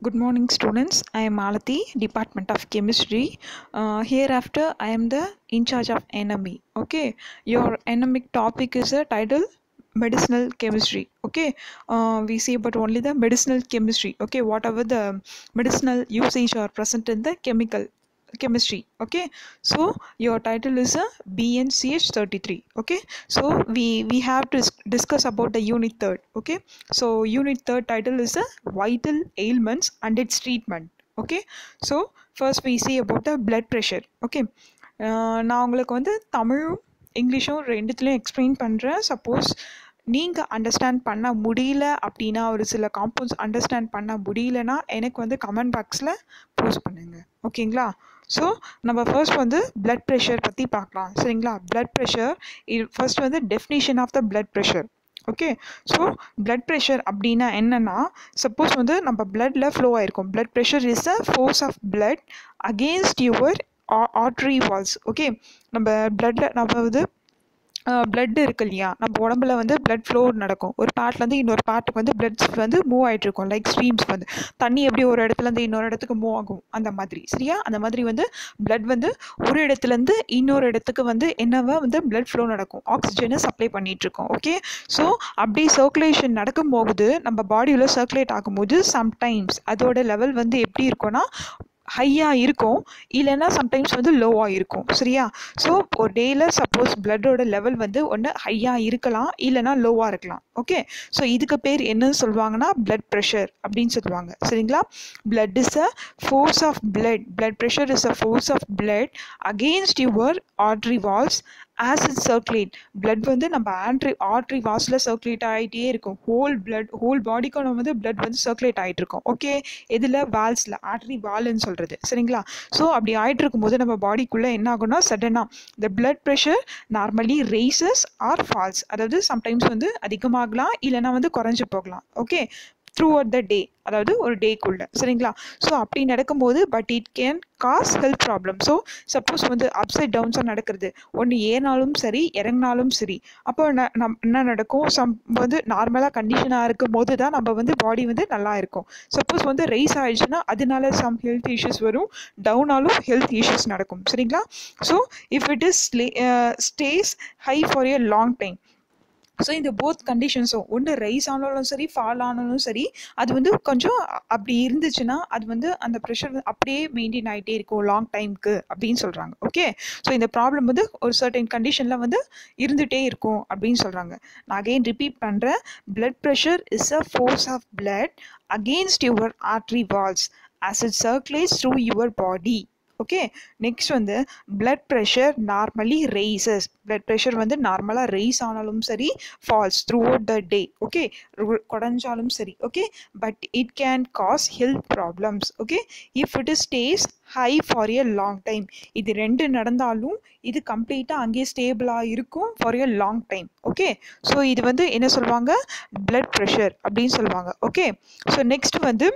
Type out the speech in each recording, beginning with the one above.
Good morning, students. I am Malati, Department of Chemistry. Hereafter, I am the in charge of NME. Okay, your NME topic is a title medicinal chemistry. Okay, we see about only the medicinal chemistry. Okay, whatever the medicinal usage are present in the chemistry. Okay, so your title is a BNCH33. Okay, so we have to discuss about the unit third. Okay, so unit third title is a vital ailments and its treatment. Okay, so first we see about the blood pressure. Okay, நான் உங்களுக்கு வந்து தமிழும் இங்கிலீஷும் ரெண்டுத்துலேயும் explain பண்ணுறேன். Suppose நீங்கள் understand பண்ண முடியல அப்படின்னா, ஒரு சில காம்பவுண்ட்ஸ் அண்டர்ஸ்டாண்ட் பண்ண முடியலன்னா எனக்கு வந்து கமெண்ட் பாக்ஸில் போஸ்ட் பண்ணுங்கள். ஓகேங்களா? ஸோ நம்ம ஃபர்ஸ்ட் வந்து பிளட் ப்ரெஷர் பற்றி பார்க்கலாம். சரிங்களா? பிளட் ப்ரெஷர் ஃபர்ஸ்ட் வந்து definition of the blood pressure. Okay, so blood pressure அப்படின்னா என்னென்னா, சப்போஸ் வந்து நம்ம பிளட்டில் ஃப்ளோ ஆகிருக்கும். Blood pressure is a force of blood against your artery walls. Okay, நம்ம பிளட்டில் நம்ம வந்து பிளட் இருக்கு இல்லையா, நம்ம உடம்புல வந்து பிளட் ஃப்ளோ நடக்கும். ஒரு பார்ட்லேருந்து இன்னொரு பார்ட்டுக்கு வந்து பிளட்ஸ் வந்து மூவ் ஆகிட்டு இருக்கும். லைக் ஸ்ட்ரீம்ஸ் வந்து தண்ணி எப்படி ஒரு இடத்துலேருந்து இன்னொரு இடத்துக்கு மூவ் ஆகும் அந்த மாதிரி. சரியா? அந்த மாதிரி வந்து பிளட் வந்து ஒரு இடத்துலேருந்து இன்னொரு இடத்துக்கு வந்து என்னவா வந்து பிளட் ஃப்ளோ நடக்கும். ஆக்சிஜனை சப்ளை பண்ணிட்டு இருக்கோம். ஓகே, ஸோ அப்படி சர்க்குலேஷன் நடக்கும்போது நம்ம பாடியில் சர்க்குலேட் ஆகும்போது சம்டைம்ஸ் அதோட லெவல் வந்து எப்படி இருக்கும்னா ஹையாக இருக்கும், இல்லைன்னா சம்டைம்ஸ் வந்து லோவாக இருக்கும். சரியா? ஸோ ஒரு டேயில் சப்போஸ் பிளட்டோட லெவல் வந்து ஒன்று ஹையாக இருக்கலாம், இல்லைனா லோவாக இருக்கலாம். ஓகே, ஸோ இதுக்கு பேர் என்னன்னு சொல்லுவாங்கன்னா பிளட் ப்ரெஷர் அப்படின்னு சொல்லுவாங்க. சரிங்களா? Blood is a force of blood. Blood pressure is a force of blood against your artery walls as it circulate. Blood வந்து நம்ம ஆர்ட்ரி வால்ஸில் சர்க்குலேட் ஆகிட்டே இருக்கும். ஹோல் பாடிக்கும் நம்ம வந்து பிளட் வந்து சர்க்குலேட் ஆகிட்டு இருக்கும். ஓகே, இதில் வால்ஸில் ஆர்ட்ரி வால்னு சொல்கிறது. சரிங்களா? ஸோ அப்படி ஆகிட்டு இருக்கும்போது நம்ம பாடிக்குள்ளே என்ன ஆகும்னா சடனாக இந்த blood pressure normally races or false. அதாவது சம்டைம்ஸ் வந்து அதிகமாகலாம், இல்லைனா வந்து குறைஞ்சி போகலாம். ஓகே, த்ரூ அவுட் த டே, அதாவது ஒரு டேக்குள்ளே. சரிங்களா? ஸோ அப்படி நடக்கும்போது but it can cause health problem. So suppose வந்து அப்சைட் டவுன்ஸாக நடக்கிறது, ஒன்று ஏறினாலும் சரி இறங்கினாலும் சரி, அப்போ என்ன நடக்கும், வந்து நார்மலாக கண்டிஷனாக இருக்கும் போது தான் நம்ம வந்து பாடி வந்து நல்லா இருக்கும். சப்போஸ் வந்து ரைஸ் ஆயிடுச்சுன்னா அதனால சம் ஹெல்த் இஷ்யூஸ் வரும், டவுனாலும் ஹெல்த் இஷ்யூஸ் நடக்கும். சரிங்களா? So if it is stays high for a long time, so இந்த போத் கண்டிஷன்ஸும் ஒன்று ரைஸ் ஆனாலும் சரி ஃபால் ஆனாலும் சரி, அது வந்து கொஞ்சம் அப்படி இருந்துச்சுன்னா அது வந்து அந்த ப்ரெஷர் அப்படியே மெயின்டைன் ஆகிட்டே இருக்கும் லாங் டைமுக்கு அப்படின்னு சொல்கிறாங்க. ஓகே, ஸோ இந்த ப்ராப்ளம் வந்து ஒரு சர்டன் கண்டிஷனில் வந்து இருந்துகிட்டே இருக்கும் அப்படின்னு சொல்கிறாங்க. நான் அகெயின் ரிப்பீட் பண்ணுறேன். Blood pressure is a force of blood against your artery walls as it circulates through your body. Okay, next வந்து blood pressure normally rises. Blood pressure வந்து நார்மலாக ரைஸ் ஆனாலும் சரி falls throughout the day. Okay, குறைஞ்சாலும் சரி. Okay, but it can cause health problems. Okay, if it is stays high for a long time. இது ரெண்டு நடந்தாலும் இது கம்ப்ளீட்டாக அங்கேயே ஸ்டேபிளாக இருக்கும் for a long time. Okay, so இது வந்து என்ன சொல்லுவாங்க, பிளட் ப்ரெஷர் அப்படின்னு சொல்லுவாங்க. ஓகே, ஸோ நெக்ஸ்ட் வந்து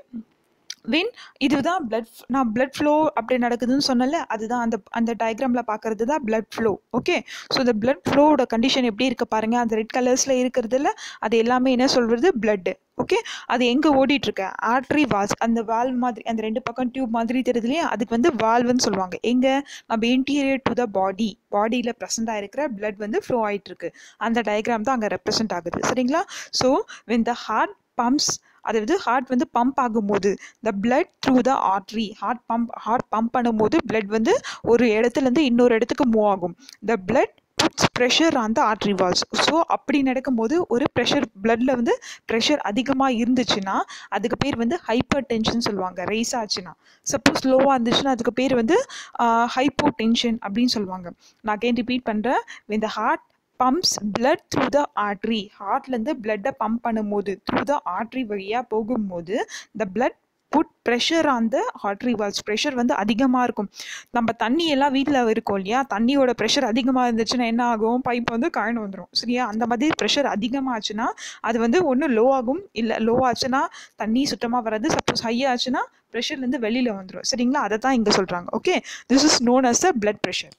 இதுதான் நான் பிளட் ஃப்ளோ அப்படி நடக்குதுன்னு சொன்னல, அதுதான் அந்த டயக்ராமில் பார்க்கறது தான் பிளட் ஃப்ளோ. ஓகே, ஸோ இந்த பிளட் ஃப்ளோவோட கண்டிஷன் எப்படி இருக்கு பாருங்கள். அந்த ரெட் கலர்ஸில் இருக்கிறதுல அது எல்லாமே என்ன சொல்கிறது, பிளட்டு. ஓகே, அது எங்கே ஓடிட்டுருக்கு, ஆர்ட்ரி வால்ஸ். அந்த வால் மாதிரி அந்த ரெண்டு பக்கம் டியூப் மாதிரி தெரியுது இல்லையா, அதுக்கு வந்து வால்வுன்னு சொல்லுவாங்க. எங்கே, நம்ம இன்டீரியர் டு த பாடியில் ப்ரெசென்ட் ஆகிருக்கிற பிளட் வந்து ஃப்ளோ ஆகிட்டுருக்கு. அந்த டயக்ராம் தான் அங்கே ரெப்ரசென்ட் ஆகுது. சரிங்களா? So when the heart pumps, அதாவது ஹார்ட் வந்து பம்ப் ஆகும்போது the blood through the artery, heart pump பண்ணும்போது பிளட் வந்து ஒரு இடத்துலேருந்து இன்னொரு இடத்துக்கு மூவ் ஆகும். The blood puts pressure on the artery walls. So அப்படி நடக்கும்போது ஒரு ப்ரெஷர், பிளட்டில் வந்து ப்ரெஷர் அதிகமாக இருந்துச்சுன்னா அதுக்கு பேர் வந்து ஹைப்பர் டென்ஷன் சொல்லுவாங்க. ரைஸ் ஆச்சுன்னா. சப்போஸ் லோவாக இருந்துச்சுன்னா அதுக்கு பேர் வந்து ஹைப்போ டென்ஷன் அப்படின்னு சொல்லுவாங்க. நான் அகைன் ரிப்பீட் பண்ணுறேன். when the heart pumps blood through the artery, ஹார்ட்லேருந்து பிளட்டை பம்ப் பண்ணும்போது த்ரூ த ஆர்ட்ரி வழியாக போகும்போது the blood put pressure on the artery walls. Pressure வந்து அதிகமாக இருக்கும். நம்ம தண்ணி எல்லாம் வீட்டில் இருக்கும் இல்லையா, தண்ணியோட ப்ரெஷர் அதிகமாக இருந்துச்சுன்னா என்ன ஆகும், பைப் வந்து காய்ந்து வந்துடும். சரியா? அந்த மாதிரி ப்ரெஷர் அதிகமாகச்சுன்னா அது வந்து ஒன்று லோ ஆகும், இல்லை லோ ஆச்சுன்னா தண்ணி சுத்தமாக வராது. சப்போஸ் ஹை ஆச்சுன்னா ப்ரெஷர்லேருந்து வெளியில் வந்துடும். சரிங்களா? அதை தான் இங்கே சொல்கிறாங்க. Okay, this is known as a blood pressure.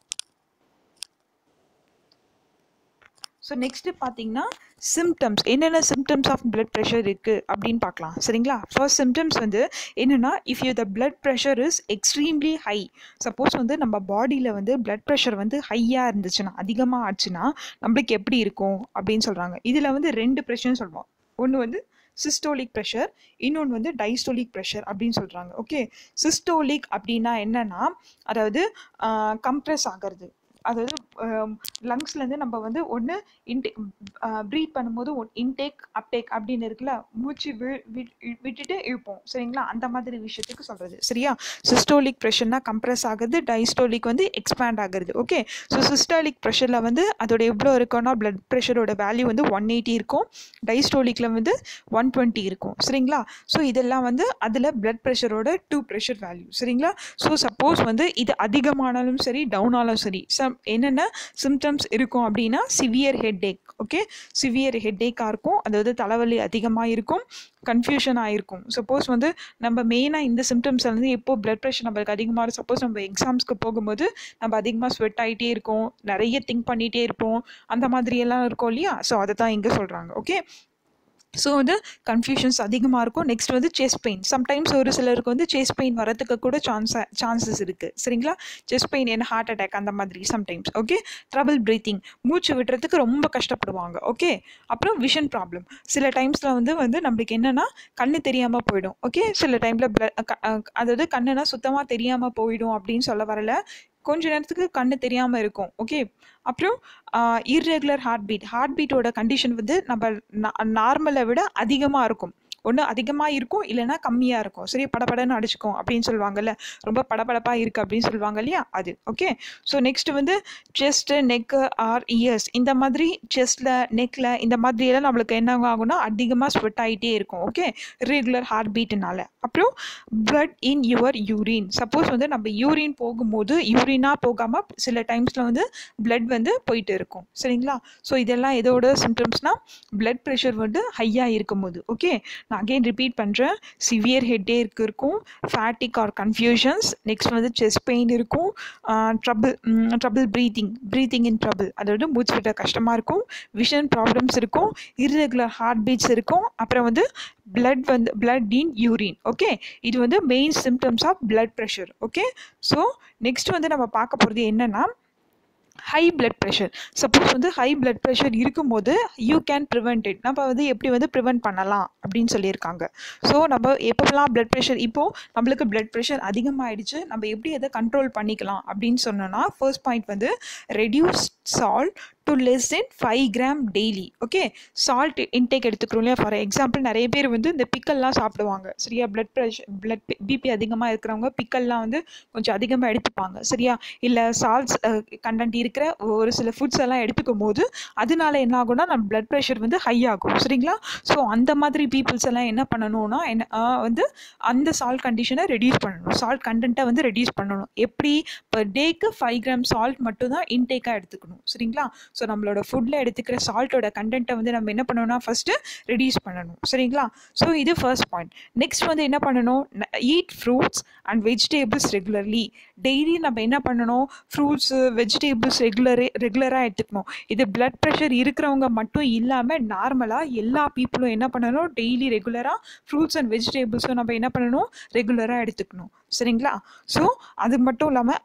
So next பார்த்தீங்கன்னா சிம்டம்ஸ், என்னென்ன சிம்டம்ஸ் ஆஃப் பிளட் ப்ரெஷர் இருக்குது அப்படின்னு பார்க்கலாம். சரிங்களா? ஃபர்ஸ்ட் சிம்டம்ஸ் வந்து என்னென்னா, if you the blood pressure is extremely high. Suppose வந்து நம்ம பாடியில் வந்து பிளட் ப்ரெஷர் வந்து ஹையாக இருந்துச்சுன்னா, அதிகமாக ஆச்சுன்னா நம்மளுக்கு எப்படி இருக்கும் அப்படின்னு சொல்கிறாங்க. இதில் வந்து 2 ப்ரெஷர்னு சொல்லுவோம். ஒன்று வந்து சிஸ்டோலிக் ப்ரெஷர், இன்னொன்று வந்து டைஸ்டோலிக் ப்ரெஷர் அப்படின்னு சொல்கிறாங்க. ஓகே, சிஸ்டோலிக் அப்படின்னா என்னென்னா, அதாவது கம்ப்ரெஸ் ஆகிறது, அதாவது லங்ஸ்லேருந்து நம்ம வந்து ஒன்று ப்ரீத் பண்ணும்போது இன்டேக் அப்டேக் அப்படின்னு இருக்குல்ல, மூச்சு விட்டுட்டு இழுப்போம். சரிங்களா? அந்த மாதிரி விஷயத்துக்கு சொல்கிறது. சரியா? சிஸ்டோலிக் ப்ரெஷர்னா கம்ப்ரெஸ் ஆகுது, டைஸ்டோலிக் வந்து எக்ஸ்பேண்ட் ஆகுறது. ஓகே, ஸோ சிஸ்டாலிக் ப்ரெஷரில் வந்து அதோட எவ்வளோ இருக்குன்னா பிளட் ப்ரெஷரோட வேல்யூ வந்து 180 இருக்கும், டைஸ்டோலிக்கில் வந்து 120 இருக்கும். சரிங்களா? ஸோ இதெல்லாம் வந்து அதில் பிளட் ப்ரெஷரோட 2 ப்ரெஷர் வேல்யூ. சரிங்களா? ஸோ சப்போஸ் வந்து இது அதிகமானாலும் சரி டவுனாலும் சரி என்னென்ன சிம்டம்ஸ் இருக்கும் அப்படின்னா, சிவியர் ஹெட்ஏக். ஓகே, சிவியர் ஹெட்ஏக்காக இருக்கும், அதாவது தலைவலி அதிகமாக இருக்கும், கன்ஃபியூஷனாக இருக்கும். சப்போஸ் வந்து நம்ம மெயினாக இந்த சிம்டம்ஸ் வந்து எப்போ பிளட் ப்ரெஷர் நம்மளுக்கு அதிகமாக இருக்கும், சப்போஸ் நம்ம எக்ஸாம்ஸ்க்கு போகும்போது நம்ம அதிகமாக ஸ்வெட் ஆகிட்டே இருக்கோம், நிறைய திங்க் பண்ணிகிட்டே இருப்போம், அந்த மாதிரியெல்லாம் இருக்கும் இல்லையா? ஸோ அதை தான் இங்கே சொல்கிறாங்க. ஓகே, ஸோ வந்து கன்ஃபியூஷன்ஸ் அதிகமாக இருக்கும். நெக்ஸ்ட் வந்து செஸ்ட் பெயின். சம்டைம்ஸ் ஒரு சிலருக்கு வந்து செஸ்ட் பெயின் வரதுக்கு கூட சான்சஸ் இருக்குது. சரிங்களா? செஸ்ட் பெயின் என்ன ஹார்ட் அட்டாக் அந்த மாதிரி சம்டைம்ஸ். ஓகே, ட்ரபிள் பிரீத்திங், மூச்சு விடுறதுக்கு ரொம்ப கஷ்டப்படுவாங்க. ஓகே, அப்புறம் விஷன் ப்ராப்ளம். சில டைம்ஸில் வந்து நம்மளுக்கு என்னென்னா கண்ணு தெரியாமல் போயிடும். ஓகே, சில டைமில் அதாவது கண்ணுனா சுத்தமாக தெரியாமல் போயிடும் அப்படின்னு சொல்ல வரல, கொஞ்ச நேரத்துக்கு கண்ணு தெரியாமல் இருக்கும். ஓகே, அப்புறம் இர்ரெகுலர் ஹார்ட் பீட்டோட கண்டிஷன் வந்து நம்ம நார்மலை விட அதிகமாக இருக்கும். ஒன்று அதிகமாக இருக்கும், இல்லைனா கம்மியாக இருக்கும். சரி, படப்படன்னு அடிச்சுக்கும் அப்படின்னு சொல்லுவாங்கல்ல, ரொம்ப படபடப்பாக இருக்குது அப்படின்னு சொல்லுவாங்க இல்லையா, அது. ஓகே, ஸோ நெக்ஸ்ட் வந்து செஸ்ட்டு, நெக்கு ஆர் இயர்ஸ், இந்த மாதிரி செஸ்ட்டில் நெக்கில் இந்த மாதிரியெல்லாம் நம்மளுக்கு என்ன ஆகும்னா அதிகமாக ஸ்வெட் ஆகிட்டே இருக்கும். ஓகே, ரெகுலர் ஹார்ட் பீட்டுனால. அப்புறம் blood in your urine. Suppose வந்து நம்ம யூரின் போகும்போது யூரினாக போகாமல் சில டைம்ஸில் வந்து பிளட் வந்து போயிட்டு இருக்கும். சரிங்களா? ஸோ இதெல்லாம் எதோட சிம்டம்ஸ்னால் பிளட் ப்ரெஷர் வந்து ஹையாக இருக்கும்போது. ஓகே, நான் அகெயின் ரிப்பீட் பண்ணுறேன். சிவியர் ஹெட்டேக் இருக்கும், ஃபேட்டிக் ஆர் கன்ஃபியூஷன்ஸ், நெக்ஸ்ட் வந்து செஸ்ட் பெயின் இருக்கும், ட்ரபிள் ப்ரீத்திங் இன் ட்ரபிள், அதாவது மூச்சு விட கஷ்டமாக இருக்கும், விஷன் ப்ராப்ளம்ஸ் இருக்கும், இர்ரெகுலர் ஹார்ட் பீட்ஸ் இருக்கும், அப்புறம் வந்து பிளட் இன் யூரின். ஓகே, இது வந்து main symptoms of blood pressure. Okay, so next வந்து நம்ம பார்க்க போகிறது என்னென்னா ஹை பிளட் ப்ரெஷர். சப்போஸ் வந்து ஹை பிளட் ப்ரெஷர் இருக்கும்போது யூ கேன் ப்ரிவெண்ட் இட். நம்ம வந்து எப்படி வந்து ப்ரிவெண்ட் பண்ணலாம் அப்படின்னு சொல்லியிருக்காங்க. ஸோ நம்ம எப்போலாம் பிளட் ப்ரெஷர், இப்போது நம்மளுக்கு பிளட் ப்ரெஷர் அதிகமாகிடுச்சு, நம்ம எப்படி அதை கண்ட்ரோல் பண்ணிக்கலாம் அப்படின்னு சொன்னோன்னா, ஃபர்ஸ்ட் பாயிண்ட் வந்து reduce salt to less than 5 gram daily. Okay, salt intake எடுத்துக்கிறோம் இல்லையா. ஃபார் எக்ஸாம்பிள் நிறைய பேர் வந்து இந்த பிக்கல்லாம் சாப்பிடுவாங்க. சரியா? பிளட் பிபி அதிகமாக இருக்கிறவங்க பிக்கல்லாம் வந்து கொஞ்சம் அதிகமாக எடுத்துப்பாங்க. சரியா? இல்லை சால்ட்ஸ் கண்டென்ட் இருக்கிற ஒரு சில ஃபுட்ஸ் எல்லாம் எடுத்துக்கும் போது அதனால என்ன ஆகும்னா நம்ம பிளட் ப்ரெஷர் வந்து ஹை ஆகும். சரிங்களா? ஸோ அந்த மாதிரி பீப்புள்ஸ் எல்லாம் என்ன பண்ணணும்னா வந்து அந்த சால்ட் கண்டிஷனை ரெடியூஸ் பண்ணணும், சால்ட் கண்டென்ட்டை வந்து ரெடியூஸ் பண்ணணும். எப்படி? பர் டேக்கு 5 கிராம் சால்ட் மட்டும் தான் இன்டேக்காக எடுத்துக்கணும். சரிங்களா? ஸோ நம்மளோட ஃபுட்டில் எடுத்துக்கிற சால்ட்டோட கண்டென்ட்டை வந்து நம்ம என்ன பண்ணணும்னா ஃபஸ்ட்டு ரெடியூஸ் பண்ணணும். சரிங்களா? ஸோ இது ஃபர்ஸ்ட் பாயிண்ட். நெக்ஸ்ட் வந்து என்ன பண்ணணும்? Eat fruits and vegetables regularly. Daily நம்ம என்ன பண்ணணும்? ஃப்ரூட்ஸு, வெஜிடேபிள்ஸ் ரெகுலராக எடுத்துக்கணும். இது பிளட் ப்ரெஷர் இருக்கிறவங்க மட்டும் இல்லாமல் நார்மலாக எல்லா பீப்புளும் என்ன பண்ணணும்? டெய்லி ரெகுலராக ஃப்ரூட்ஸ் அண்ட் வெஜிடேபிள்ஸும் நம்ம என்ன பண்ணணும்? ரெகுலராக எடுத்துக்கணும். சரிங்களா? ஸோ அது மட்டும் இல்லாமல்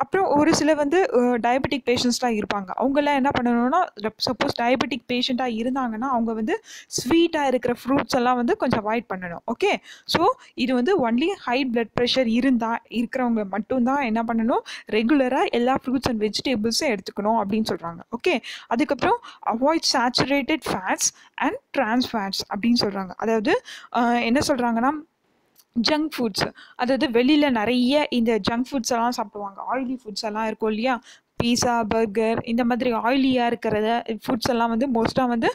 அப்புறம் ஒரு சில வந்து டயபெட்டிக் பேஷண்ட்ஸ்லாம் இருப்பாங்க. அவங்கெல்லாம் என்ன பண்ணணும்னா, சப்போஸ் டயபெட்டிக் பேஷண்ட்டாக இருந்தாங்கன்னா அவங்க வந்து ஸ்வீட்டாக இருக்கிற ஃப்ரூட்ஸ் எல்லாம் வந்து கொஞ்சம் அவாய்ட் பண்ணணும். ஓகே, ஸோ இது வந்து ஒன்லி ஹை பிளட் ப்ரெஷர் இருக்கிறவங்க மட்டும்தான் என்ன பண்ணணும்? ரெகுலராக எல்லா ஃப்ரூட்ஸ் அண்ட் வெஜிடேபிள்ஸும் எடுத்துக்கணும் அப்படின்னு சொல்கிறாங்க. ஓகே, அதுக்கப்புறம் avoid saturated fats and trans fats அப்படின்னு சொல்கிறாங்க. அதாவது என்ன சொல்கிறாங்கன்னா, ஜங்க் ஃபுட்ஸ், அதாவது வெளியில் நிறைய இந்த ஜங்க் ஃபுட்ஸ் எல்லாம் சாப்பிடுவாங்க, ஆயிலி ஃபுட்ஸ் எல்லாம் இருக்கும் இல்லையா, பீஸா, பர்கர், இந்த மாதிரி ஆயிலியாக இருக்கிறத ஃபுட்ஸ் எல்லாம் வந்து மோஸ்ட்டாக வந்து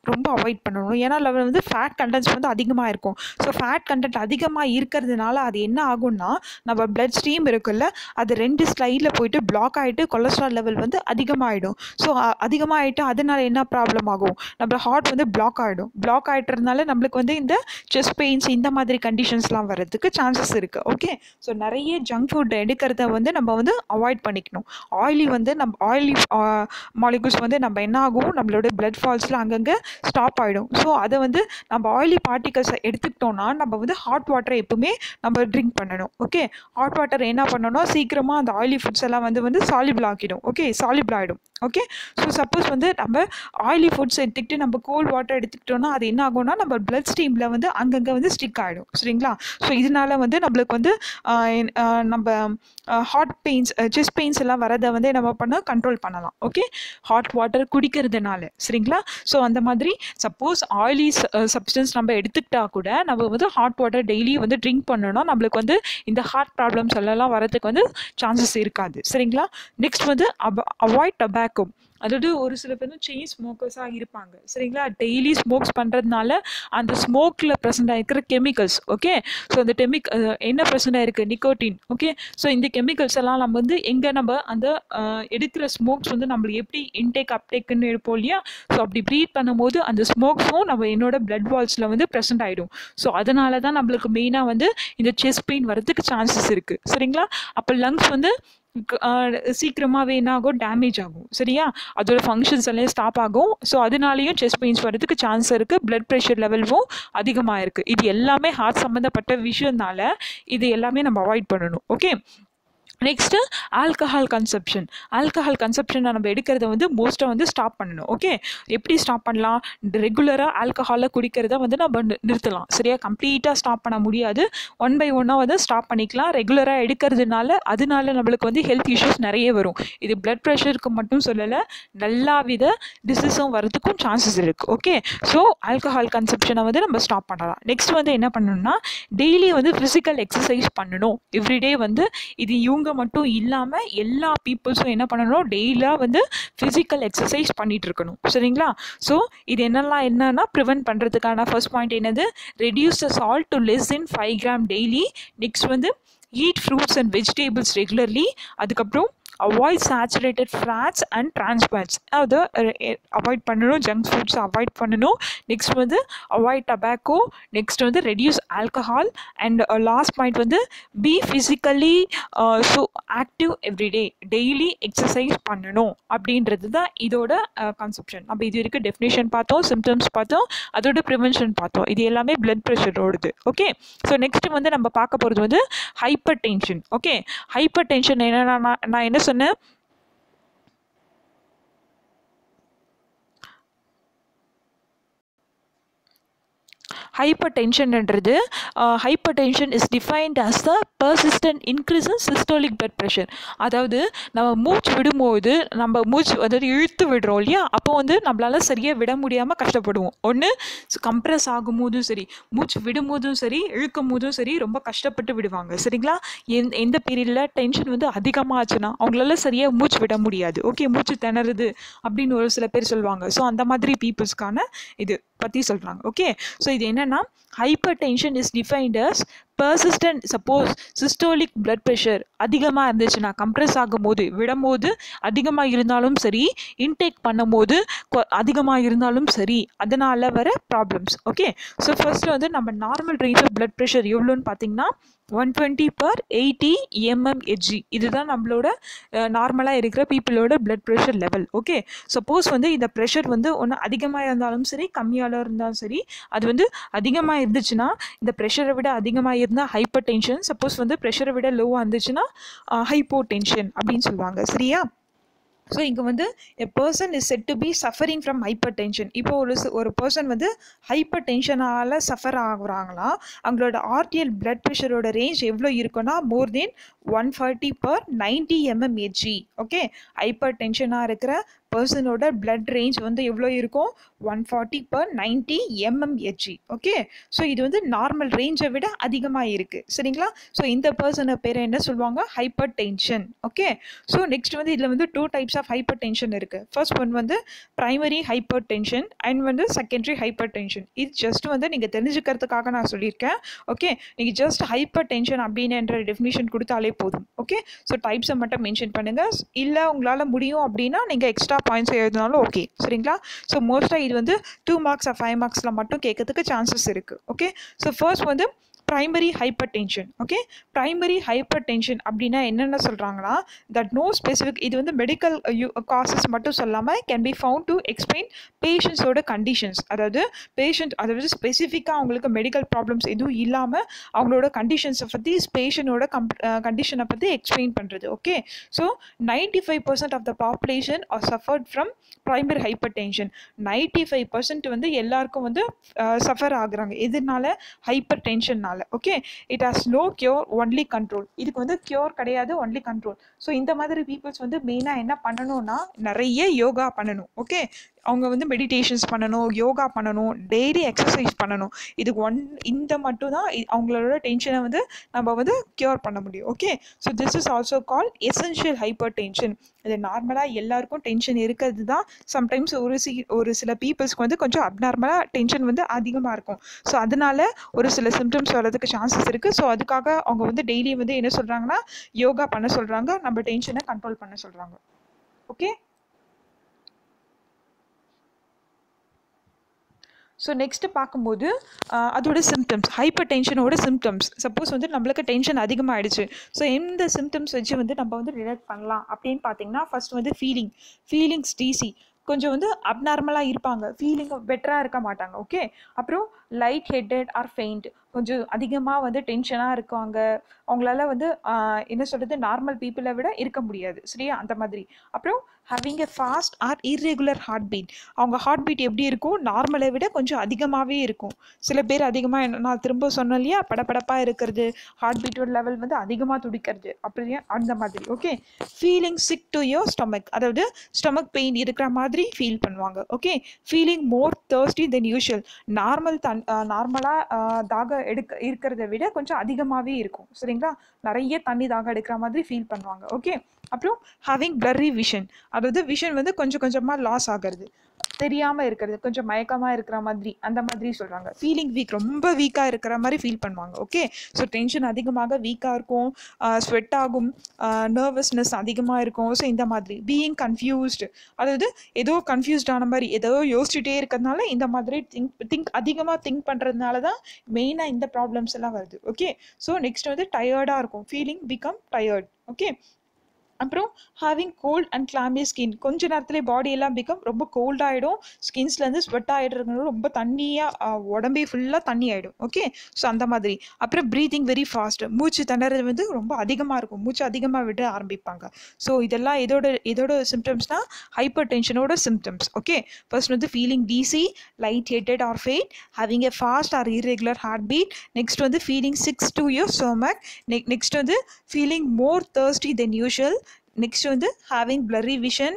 ரொம்ப அவாய்ட் பண்ணணும். ஏன்னா அதில் வந்து ஃபேட் கண்டென்ட்ஸ் வந்து அதிகமாக இருக்கும். ஸோ ஃபேட் கண்டென்ட் அதிகமாக இருக்கிறதுனால அது என்ன ஆகும்னா, நம்ம பிளட் ஸ்ட்ரீம் இருக்குல்ல, அது 2 ஸ்லைடில் போயிட்டு பிளாக் ஆகிட்டு கொலஸ்ட்ரால் லெவல் வந்து அதிகமாகிடும். ஸோ அதிகமாகிட்டு அதனால என்ன ப்ராப்ளம் ஆகும்? நம்ம ஹார்ட் வந்து பிளாக் ஆகிட்டுறதுனால நம்மளுக்கு வந்து இந்த செஸ்ட் பெயின்ஸ் இந்த மாதிரி கண்டிஷன்ஸ்லாம் வர்றதுக்கு சான்சஸ் இருக்குது. ஓகே, ஸோ நிறைய ஜங்க் ஃபுட் எடுக்கிறத வந்து நம்ம வந்து அவாய்ட் பண்ணிக்கணும். ஆயிலி வந்து நம்ம ஆயிலி மாலிகுல்ஸ் வந்து நம்ம என்ன ஆகும், நம்மளோட பிளட் ஃபால்ஸில் அங்கங்கே ஸ்டாப் ஆகிடும். ஸோ அதை வந்து நம்ம ஆயிலி பார்ட்டிகல்ஸை எடுத்துக்கிட்டோம்னா நம்ம வந்து ஹாட் வாட்டரை எப்பவுமே நம்ம ட்ரிங்க் பண்ணணும். ஓகே, ஹாட் வாட்டர் என்ன பண்ணணும், சீக்கிரமாக அந்த ஆயிலி ஃபுட்ஸ் எல்லாம் வந்து சாலிபிள் ஆக்கிடும். ஓகே, சாலிபிள் ஆகிடும். ஓகே, ஸோ சப்போஸ் வந்து நம்ம ஆயிலி ஃபுட்ஸ் எடுத்துக்கிட்டு நம்ம கோல்ட் வாட்டர் எடுத்துக்கிட்டோம்னா அது என்ன ஆகும்னா நம்ம பிளட் ஸ்ட்ரீமில் வந்து அங்கங்கே வந்து ஸ்டிக் ஆகிடும். சரிங்களா? ஸோ இதனால வந்து நம்மளுக்கு வந்து நம்ம ஹார்ட் பெயின்ஸ், செஸ்ட் பெயின்ஸ் எல்லாம் வரதை வந்து நம்ம கண்ட்ரோல் பண்ணலாம். ஓகே, ஹாட் வாட்டர் குடிக்கிறதுனால. சரிங்களா? ஸோ அந்த மாதிரி சப்போஸ் ஆயிலி சப்ஸ்டன்ஸ் நம்ம எடுத்துக்கிட்டா கூட நம்ம வந்து ஹாட் வாட்டர் டெய்லி வந்து ட்ரிங்க் பண்ணோம்னா நம்மளுக்கு வந்து இந்த ஹார்ட் ப்ராப்ளம்ஸ் எல்லாம் வரதுக்கு வந்து சான்சஸ் இருக்காது. சரிங்களா? நெக்ஸ்ட் வந்து அவாய்ட் டொபாக்கோ. அதாவது ஒரு சில பேர் செயின் ஸ்மோக்கர்ஸாக இருப்பாங்க. சரிங்களா? டெய்லி ஸ்மோக்ஸ் பண்ணுறதுனால அந்த ஸ்மோக்கில் ப்ரெசென்ட் ஆகிருக்கிற கெமிக்கல்ஸ், ஓகே, ஸோ அந்த என்ன ப்ரெசென்ட் ஆகிருக்கு, நிக்கோட்டின். ஓகே, ஸோ இந்த கெமிக்கல்ஸ் எல்லாம் நம்ம வந்து எங்கே நம்ம அந்த எடுக்கிற ஸ்மோக்ஸ் வந்து நம்மளுக்கு எப்படி இன்டேக் அப்டேக்குன்னு எடுப்போம் இல்லையா? ஸோ அப்படி ப்ரீத் பண்ணும்போது அந்த ஸ்மோக்ஸும் நம்ம என்னோட பிளட் வால்ஸில் வந்து ப்ரெசென்ட் ஆகிடும். ஸோ அதனால தான் நம்மளுக்கு மெயினாக வந்து இந்த செஸ்ட் பெயின் வரதுக்கு சான்சஸ் இருக்குது. சரிங்களா? அப்போ லங்ஸ் வந்து சீக்கிரமாகவே என்ன ஆகும், டேமேஜ் ஆகும். சரியா? அதோட ஃபங்க்ஷன்ஸ் எல்லாம் ஸ்டாப் ஆகும். ஸோ அதனாலேயும் செஸ்ட் பெயின்ஸ் வரதுக்கு சான்ஸ் இருக்குது. பிளட் ப்ரெஷர் லெவலும் அதிகமாக இருக்குது. இது எல்லாமே ஹார்ட் சம்மந்தப்பட்ட விஷயம்னால இது எல்லாமே நம்ம அவாய்ட் பண்ணணும். Okay, next alcohol consumption. Alcohol கன்சப்ஷனை நம்ம எடுக்கிறத வந்து மோஸ்ட்டாக வந்து ஸ்டாப் பண்ணணும். ஓகே, எப்படி ஸ்டாப் பண்ணலாம், ரெகுலராக ஆல்கஹாலை குடிக்கிறத வந்து நம்ம நிறுத்தலாம். சரியா? கம்ப்ளீட்டாக ஸ்டாப் பண்ண முடியாது, ஒன் பை ஒன்னாக வந்து ஸ்டாப் பண்ணிக்கலாம். ரெகுலராக எடுக்கிறதுனால அதனால நம்மளுக்கு வந்து ஹெல்த் இஷ்யூஸ் நிறைய வரும். இது பிளட் ப்ரெஷருக்கு மட்டும் சொல்லலை, எல்லா வித டிசீஸும் வரதுக்கும் சான்சஸ் இருக்குது. ஓகே, ஸோ ஆல்கஹால் கன்சப்ஷனை வந்து நம்ம ஸ்டாப் பண்ணலாம். நெக்ஸ்ட் வந்து என்ன பண்ணணும்னா டெய்லி வந்து ஃபிசிக்கல் எக்ஸசைஸ் பண்ணணும். எவ்ரிடே வந்து இது இவங்க மட்டும் இல்லாமல் எல்லா பீப்புள்ஸும் என்ன பண்ணணும், டெய்லியாக வந்து ஃபிசிக்கல் எக்ஸசைஸ் பண்ணிட்டு இருக்கணும். சரிங்களா? ஸோ இது என்னன்னா ப்ரிவென்ட் பண்ணுறதுக்கான ஃபர்ஸ்ட் பாயிண்ட் என்னது, reduce the salt to less than 5 gram daily. Next வந்து eat fruits and vegetables regularly. அதுக்கப்புறம் avoid saturated fats and trans fats, அதாவது அவாய்ட் பண்ணணும், ஜங்க் ஃபுட்ஸ் அவாய்ட் பண்ணணும். நெக்ஸ்ட் வந்து அவாய்ட் டொபாக்கோ. நெக்ஸ்ட் வந்து reduce alcohol. And last point வந்து be physically so active everyday, daily exercise பண்ணணும் அப்படின்றது தான் இதோட கன்செப்ஷன். நம்ம இது வரைக்கும் டெஃபினேஷன் பார்த்தோம், சிம்டம்ஸ் பார்த்தோம், அதோட ப்ரிவென்ஷன் பார்த்தோம். இது எல்லாமே பிளட் ப்ரெஷரோடுது. ஓகே, ஸோ நெக்ஸ்ட் வந்து நம்ம பார்க்க போகிறது வந்து hypertension. Okay, hypertension என்னன்னா நான் என்ன சொன்னேன், ஹைப்பர்டென்ஷன்ன்றது hypertension is defined as the persistent increase in systolic blood pressure. அதாவது நம்ம மூச்சு விடும்போது நம்ம மூச்சு அதாவது இழுத்து விடுறோம் இல்லையா, அப்போ வந்து நம்மளால சரியாக விட முடியாமல் கஷ்டப்படுவோம். ஒன்று கம்ப்ரெஸ் ஆகும்போதும் சரி, மூச்சு விடும்போதும் சரி, இழுக்கும் போதும் சரி ரொம்ப கஷ்டப்பட்டு விடுவாங்க. சரிங்களா? எந்த பீரியடில் டென்ஷன் வந்து அதிகமாகச்சுன்னா அவங்களால சரியாக மூச்சு விட முடியாது. ஓகே, மூச்சு திணறுது அப்படின்னு ஒரு சில பேர் சொல்லுவாங்க. ஸோ அந்த மாதிரி பீப்புள்ஸ்க்கான இது பற்றி சொல்கிறாங்க. ஓகே, ஸோ இது என்னன்னா hypertension is defined as persistent, suppose systolic blood pressure அதிகமாக இருந்துச்சுன்னா, கம்ப்ரெஸ் ஆகும்போது விடும்போது அதிகமாக இருந்தாலும் சரி, இன்டேக் பண்ணும்போது அதிகமாக இருந்தாலும் சரி, அதனால் வர ப்ராப்ளம்ஸ். ஓகே, ஸோ ஃபர்ஸ்ட் வந்து நம்ம normal range of blood pressure எவ்வளோன்னு பார்த்தீங்கன்னா 120/80 mmHg. இதுதான் நம்மளோட நார்மலாக இருக்கிற பீப்புளோட blood pressure level. Okay, suppose வந்து இந்த ப்ரெஷர் வந்து ஒன்று அதிகமாக இருந்தாலும் சரி, கம்மியாக இருந்தாலும் சரி, அது வந்து அதிகமாக இருந்துச்சுன்னா, இந்த ப்ரெஷரை விட அதிகமாக இருந்தால் ஹைப்பர் டென்ஷன், சப்போஸ் வந்து ப்ரெஷரை விட லோவாக இருந்துச்சுன்னா ஹைப்போ டென்ஷன் அப்படின்னு சொல்லுவாங்க. சரியா? ஸோ இங்கே வந்து a person is set to be suffering from hyper tension. இப்போ ஒரு பர்சன் வந்து ஹைப்பர் டென்ஷனால் சஃபர் ஆகுறாங்களா, அவங்களோட ஆர்டிஎல் பிளட் ப்ரெஷரோட ரேஞ்ச் எவ்வளோ இருக்குன்னா மோர் தென் 140/90 mmHg. ஓகே, ஹைப்பர் டென்ஷனாக இருக்கிற பர்சனோட பிளட் ரேஞ்ச் வந்து எவ்வளோ இருக்கும், 140/90 mmHg. ஓகே, ஸோ இது வந்து நார்மல் ரேஞ்சை விட அதிகமாக இருக்குது. சரிங்களா? ஸோ இந்த பர்சனை பேர் என்ன சொல்லுவாங்க, hyper tension. Okay, so next வந்து இதில் வந்து 2 டைப்ஸ் ஆஃப் ஹைப்பர் டென்ஷன் இருக்குது. ஃபர்ஸ்ட் ஒன் வந்து ப்ரைமரி ஹைப்பர் டென்ஷன் அண்ட் வந்து செகண்டரி ஹைப்பர் டென்ஷன். இது ஜஸ்ட் வந்து நீங்கள் தெரிஞ்சுக்கிறதுக்காக நான் சொல்லியிருக்கேன். ஓகே, நீங்கள் ஜஸ்ட் ஹைப்பர் டென்ஷன் அப்படின்ற டெஃபினிஷன் கொடுத்தாலே போதும். ஓகே, ஸோ டைப்ஸை மட்டும் மென்ஷன் பண்ணுங்கள். இல்லை உங்களால் முடியும் அப்படின்னா நீங்கள் எக்ஸ்ட்ரா பாயிண்ட்ஸ் எழுதினாலும் ஓகே. சரிங்களா? ஸோ மோஸ்ட்டாக இது வந்து 2 மார்க்ஸ் 5 மார்க்ஸில் மட்டும் கேட்கறதுக்கு சான்சஸ் இருக்குது. ஓகே, ஸோ ஃபர்ஸ்ட் வந்து primary hypertension. Okay, primary hyper tension அப்படின்னா என்னென்ன சொல்கிறாங்கன்னா, தட் நோ ஸ்பெசிஃபிக், இது வந்து மெடிக்கல் காசஸ் மட்டும் சொல்லாமல் can be found to explain பேஷண்ட்ஸோட கண்டிஷன்ஸ். அதாவது ஸ்பெசிஃபிக்காக அவங்களுக்கு மெடிக்கல் ப்ராப்ளம்ஸ் எதுவும் இல்லாமல் அவங்களோட கண்டிஷன்ஸை பற்றி, பேஷண்டோட கண்டிஷனை பற்றி எக்ஸ்பிளைன் பண்ணுறது. Okay, so 95% of the population are suffered from primary hypertension. 95% வந்து எல்லாருக்கும் வந்து சஃபர் ஆகுறாங்க. எதுனால? ஹைப்பர் டென்ஷன்னால. Okay, it has no cure, only control. இதுக்கு வந்து கியூர் கிடையாது, ஒன்லி கண்ட்ரோல். ஸோ இந்த மாதிரி பீப்புள்ஸ் வந்து மெயினாக என்ன பண்ணணும்னா, நிறைய யோகா பண்ணணும். ஓகே, அவங்க வந்து மெடிடேஷன்ஸ் பண்ணணும், யோகா பண்ணணும், டெய்லி எக்ஸசைஸ் பண்ணணும். இதுக்கு இந்த மட்டும் தான் அவங்களோட டென்ஷனை வந்து நம்ம வந்து கியூர் பண்ண முடியும். Okay, so this is also call essential hyper tension. இது நார்மலாக எல்லாருக்கும் டென்ஷன் இருக்கிறது தான். சம்டைம்ஸ் ஒரு சில பீப்புள்ஸ்க்கு வந்து கொஞ்சம் அப்நார்மலாக டென்ஷன் வந்து அதிகமாக இருக்கும். ஸோ அதனால ஒரு சில சிம்டம்ஸ் வர்றதுக்கு சான்சஸ் இருக்குது. ஸோ அதுக்காக அவங்க வந்து டெய்லி வந்து என்ன சொல்கிறாங்கன்னா, யோகா பண்ண சொல்கிறாங்க, நம்ம டென்ஷனை கண்ட்ரோல் பண்ண சொல்கிறாங்க. ஓகே, ஸோ நெக்ஸ்ட்டு பார்க்கும்போது அதோட சிம்டம்ஸ், ஹைப்பர் டென்ஷனோட சிம்டம்ஸ். சப்போஸ் வந்து நம்மளுக்கு டென்ஷன் அதிகமாகிடுச்சு, ஸோ எந்த சிம்டம்ஸ் வச்சு வந்து நம்ம வந்து ரிலேட் பண்ணலாம் அப்படின்னு பார்த்தீங்கன்னா, ஃபர்ஸ்ட் வந்து ஃபீலிங்ஸ் டிசி, கொஞ்சம் வந்து அப்நார்மலாக இருப்பாங்க, ஃபீலிங் பெட்டராக இருக்க மாட்டாங்க. ஓகே, அப்புறம் லைட் ஹெட்டட் ஆர் ஃபெயிண்ட், கொஞ்சம் அதிகமாக வந்து டென்ஷனாக இருக்காங்க, அவங்களால வந்து என்ன சொல்கிறது, நார்மல் பீப்புளை விட இருக்க முடியாது. சரியா, அந்த மாதிரி. அப்புறம் having a fast or irregular heart beat, அவங்க ஹார்ட் பீட் எப்படி இருக்கும், நார்மலை விட கொஞ்சம் அதிகமாகவே இருக்கும். சில பேர் அதிகமாக, நான் திரும்ப சொன்னேன் இல்லையா, படப்படப்பாக இருக்கிறது, ஹார்ட் பீட்டோட லெவல் வந்து அதிகமாக துடிக்கிறது, அப்படியே அந்த மாதிரி. Okay, feeling sick to your stomach, அதாவது ஸ்டொமக் பெயின் இருக்கிற மாதிரி ஃபீல் பண்ணுவாங்க. ஓகே, ஃபீலிங் மோர் தர்ஸ்டி தென் யூஷுவல், நார்மலாக தாக இருக்கிறத விட கொஞ்சம் அதிகமாகவே இருக்கும். சரிங்களா, நிறைய தண்ணி தாகம் எடுக்கிற மாதிரி ஃபீல் பண்ணுவாங்க. ஓகே, அப்புறம் ஹேவிங் பிளர்ரி விஷன், அதாவது விஷன் வந்து கொஞ்சம் கொஞ்சமாக லாஸ் ஆகிறது, தெரியாமல் இருக்கிறது, கொஞ்சம் மயக்கமாக இருக்கிற மாதிரி, அந்த மாதிரி சொல்கிறாங்க. ஃபீலிங் வீக், ரொம்ப வீக்காக இருக்கிற மாதிரி ஃபீல் பண்ணுவாங்க. ஓகே, ஸோ டென்ஷன் அதிகமாக வீக்காக இருக்கும், ஸ்வெட் ஆகும், நர்வஸ்னஸ் அதிகமாக இருக்கும். ஸோ இந்த மாதிரி. பீயிங் கன்ஃபியூஸ்டு, அதாவது ஏதோ கன்ஃபியூஸ்டான மாதிரி, ஏதோ யோசிச்சுட்டே இருக்கிறதுனால இந்த மாதிரி அதிகமாக திங்க் பண்ணுறதுனால தான் மெயினாக இந்த ப்ராப்ளம்ஸ் எல்லாம் வருது. ஓகே, ஸோ நெக்ஸ்ட் வந்து டயர்டாக இருக்கும், ஃபீலிங் பிகம் டயர்ட். ஓகே, அப்புறம் ஹேவிங் கோல்ட் அண்ட் கிளாமி ஸ்கின், கொஞ்ச நேரத்துலேயே பாடி எல்லாம் பிகம் ரொம்ப கோல்ட் ஆகிடும், ஸ்கின்ஸ்லேருந்து ஸ்வெட் ஆகிடுறது, ரொம்ப தண்ணியாக, உடம்பே ஃபுல்லாக தண்ணி ஆகிடும். ஓகே, ஸோ அந்த மாதிரி. அப்புறம் ப்ரீத்திங் வெரி ஃபாஸ்ட், மூச்சு திணறது வந்து ரொம்ப அதிகமாக இருக்கும், மூச்சு அதிகமாக விட ஆரம்பிப்பாங்க. ஸோ இதெல்லாம் இதோட சிம்டம்ஸ்னால் ஹைப்பர் டென்ஷனோட சிம்டம்ஸ். ஓகே, ஃபர்ஸ்ட் வந்து feeling dizzy, light headed or faint, having a fast or irregular heart beat, next வந்து feeling sick to your stomach, next வந்து ஃபீலிங் மோர் தர்ஸ்டி தென் யூஷுவல், next வந்து having blurry vision,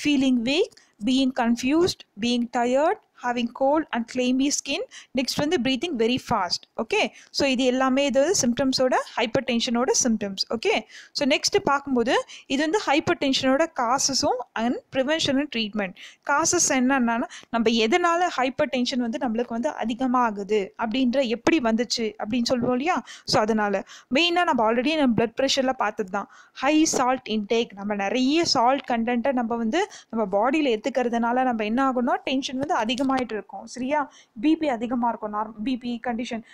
feeling weak, being confused, being tired, having cold and clammy skin, next வந்து breathing very fast. okay, so இது எல்லாமே இது சிம்டம்ஸோட ஹைப்பர் டென்ஷனோட symptoms. Okay, so next பார்க்கும்போது இது வந்து ஹைப்பர் டென்ஷனோட காசஸும் and prevention and treatment. Causes என்னன்னா, நம்ம எதனால ஹைப்பர் டென்ஷன் வந்து நம்மளுக்கு வந்து அதிகமாகுது அப்படின்ற எப்படி வந்துச்சு அப்படின்னு சொல்லுவோம் இல்லையா. ஸோ அதனால மெயினாக நம்ம ஆல்ரெடி நம்ம பிளட் ப்ரெஷரில் பார்த்தது தான், ஹை சால்ட் இன்டேக். நம்ம நிறைய சால்ட் கண்டென்ட்டை நம்ம வந்து நம்ம பாடியில் எடுத்துக்கிறதுனால நம்ம என்ன ஆகும்னா, டென்ஷன் வந்து அதிகமாகிட்டு இருக்கும். சரியா, பிபி அதிகமாக இருக்கும், பிபி கண்டிஷன்.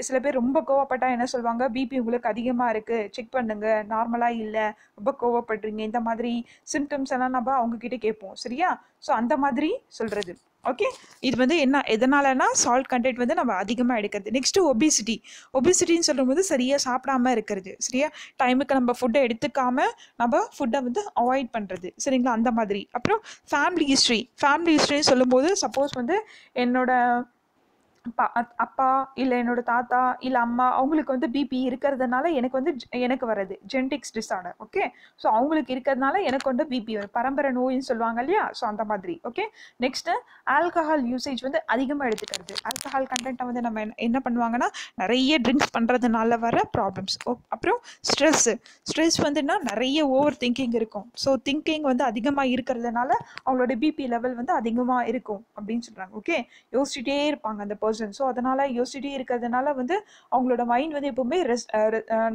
சில பேர் ரொம்ப கோவப்பட்டா என்ன சொல்லுவாங்க, பிபி உங்களுக்கு அதிகமாக இருக்குது, செக் பண்ணுங்க, நார்மலாக இல்லை, ரொம்ப கோவப்படுறீங்க, இந்த மாதிரி சிம்டம்ஸ் எல்லாம் நம்ம அவங்கக்கிட்ட கேட்போம். சரியா, ஸோ அந்த மாதிரி சொல்கிறது. ஓகே, இது வந்து எதனாலனா சால்ட் கண்டென்ட் வந்து நம்ம அதிகமாக எடுக்கிறது. நெக்ஸ்ட்டு ஒபிசிட்டின்னு சொல்லும்போது சரியாக சாப்பிடாம இருக்கிறது. சரியா, டைமுக்கு நம்ம ஃபுட்டை எடுத்துக்காம நம்ம ஃபுட்டை வந்து அவாய்ட் பண்ணுறது. சரிங்களா, அந்த மாதிரி. அப்புறம் ஃபேமிலி ஹிஸ்ட்ரின்னு சொல்லும்போது, சப்போஸ் வந்து என்னோட அப்பா இல்லை என்னோட தாத்தா இல்லை அம்மா அவங்களுக்கு வந்து பிபி இருக்கிறதுனால எனக்கு வர்றது ஜெனடிக்ஸ் டிஸார்டர். ஓகே, ஸோ அவங்களுக்கு இருக்கிறதுனால எனக்கு வந்து பிபி வரும், பரம்பரை நோயின்னு சொல்லுவாங்க இல்லையா. ஸோ அந்த மாதிரி. ஓகே, நெக்ஸ்ட்டு ஆல்கஹால் யூசேஜ் வந்து அதிகமாக எடுத்துக்கிறது. ஆல்கஹால் கண்டென்ட்டை வந்து நம்ம என்ன பண்ணுவாங்கன்னா, நிறைய ட்ரிங்க்ஸ் பண்ணுறதுனால வர ப்ராப்ளம்ஸ். அப்புறம் ஸ்ட்ரெஸ் வந்துன்னா நிறைய ஓவர் திங்கிங் இருக்கும். ஸோ திங்கிங் வந்து அதிகமாக இருக்கிறதுனால அவங்களோட பிபி லெவல் வந்து அதிகமாக இருக்கும் அப்படின்னு சொல்கிறாங்க. ஓகே, யோசிச்சுட்டே இருப்பாங்க அந்த பர்சன் பர்சன். ஸோ அதனால் யோசிச்சுட்டே இருக்கிறதுனால வந்து அவங்களோட மைண்ட் வந்து எப்போவுமே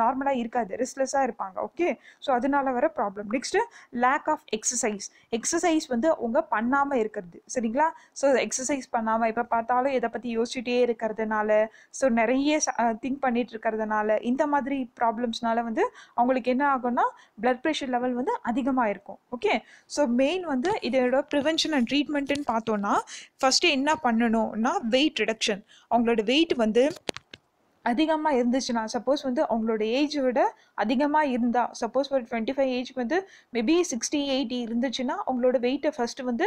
நார்மலாக இருக்காது, ரெஸ்ட்லெஸ்ஸாக இருப்பாங்க. ஓகே, ஸோ அதனால வர problem. Next lack of exercise. Exercise வந்து அவங்க பண்ணாமல் இருக்கிறது. சரிங்களா? ஸோ எக்ஸசைஸ் பண்ணாமல் எப்போ பார்த்தாலும் இதை பற்றி யோசிச்சுட்டே இருக்கிறதுனால, ஸோ நிறைய திங்க் பண்ணிட்டு இருக்கிறதுனால, இந்த மாதிரி ப்ராப்ளம்ஸ்னால வந்து அவங்களுக்கு என்ன ஆகும்னா பிளட் ப்ரெஷர் லெவல் வந்து அதிகமாக இருக்கும். ஓகே, ஸோ மெயின் வந்து இதோட ப்ரிவென்ஷன் அண்ட் ட்ரீட்மெண்ட்டுன்னு பார்த்தோன்னா ஃபஸ்ட்டு என்ன பண்ணணும்னா வெயிட் ரிடக்ஷன். அவங்களோட வெயிட் வந்து அதிகமாக இருந்துச்சுன்னா, சப்போஸ் வந்து அவங்களோட ஏஜை விட அதிகமாக இருந்தால், சப்போஸ் ஒரு 25 ஏஜ் வந்து மேபி 60 80 இருந்துச்சுன்னா அவங்களோட வெயிட்டை ஃபஸ்ட்டு வந்து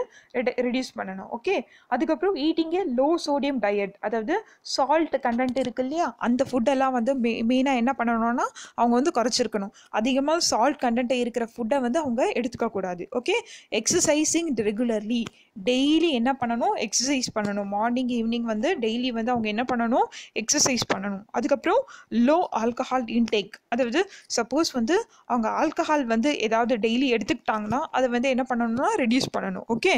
ரெடியூஸ் பண்ணணும். ஓகே, அதுக்கப்புறம் ஈட்டிங்கே லோ சோடியம் டயட், அதாவது சால்ட் கண்டென்ட் இருக்கு இல்லையா, அந்த ஃபுட்டெல்லாம் வந்து மெயினாக என்ன பண்ணணும்னா அவங்க வந்து குறைச்சிருக்கணும். அதிகமாக சால்ட் கண்டென்ட் இருக்கிற ஃபுட்டை வந்து அவங்க எடுத்துக்கக்கூடாது. ஓகே, எக்ஸசைசிங் ரெகுலர்லி, டெய்லி என்ன பண்ணணும், எக்ஸசைஸ் பண்ணணும். மார்னிங் ஈவினிங் வந்து டெய்லி வந்து அவங்க என்ன பண்ணணும், எக்ஸசைஸ் பண்ணணும். அதுக்கப்புறம் லோ ஆல்கஹால் இன்டேக், அதாவது சப்போஸ் வந்து அவங்க ஆல்கஹால் வந்து ஏதாவது டெய்லி எடுத்துக்கிட்டாங்கன்னா அதை வந்து என்ன பண்ணணும்னா ரெடியூஸ் பண்ணணும். ஓகே,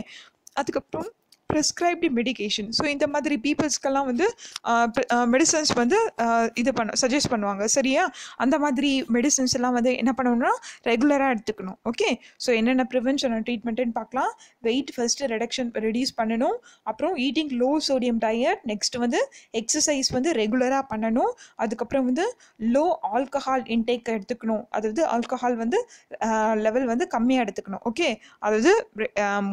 அதுக்கப்புறம் ப்ரிஸ்கிரைப்டு மெடிகேஷன். ஸோ இந்த மாதிரி பீப்புள்ஸ்க்கெல்லாம் வந்து மெடிசன்ஸ் வந்து இது சஜஸ்ட் பண்ணுவாங்க. சரியா? அந்த மாதிரி மெடிசன்ஸ் எல்லாம் வந்து என்ன பண்ணணும்னா ரெகுலராக எடுத்துக்கணும். ஓகே, ஸோ என்னென்ன ப்ரிவென்ஷன் அண்ட் ட்ரீட்மெண்ட்டுன்னு பார்க்கலாம். வெயிட் ஃபஸ்ட்டு ரெடியூஸ் பண்ணணும். அப்புறம் eating low sodium diet. Next வந்து எக்ஸசைஸ் வந்து ரெகுலராக பண்ணணும். அதுக்கப்புறம் வந்து லோ ஆல்கஹால் இன்டேக் எடுத்துக்கணும், அதாவது ஆல்கஹால் வந்து லெவல் வந்து கம்மியாக எடுத்துக்கணும். ஓகே, அதாவது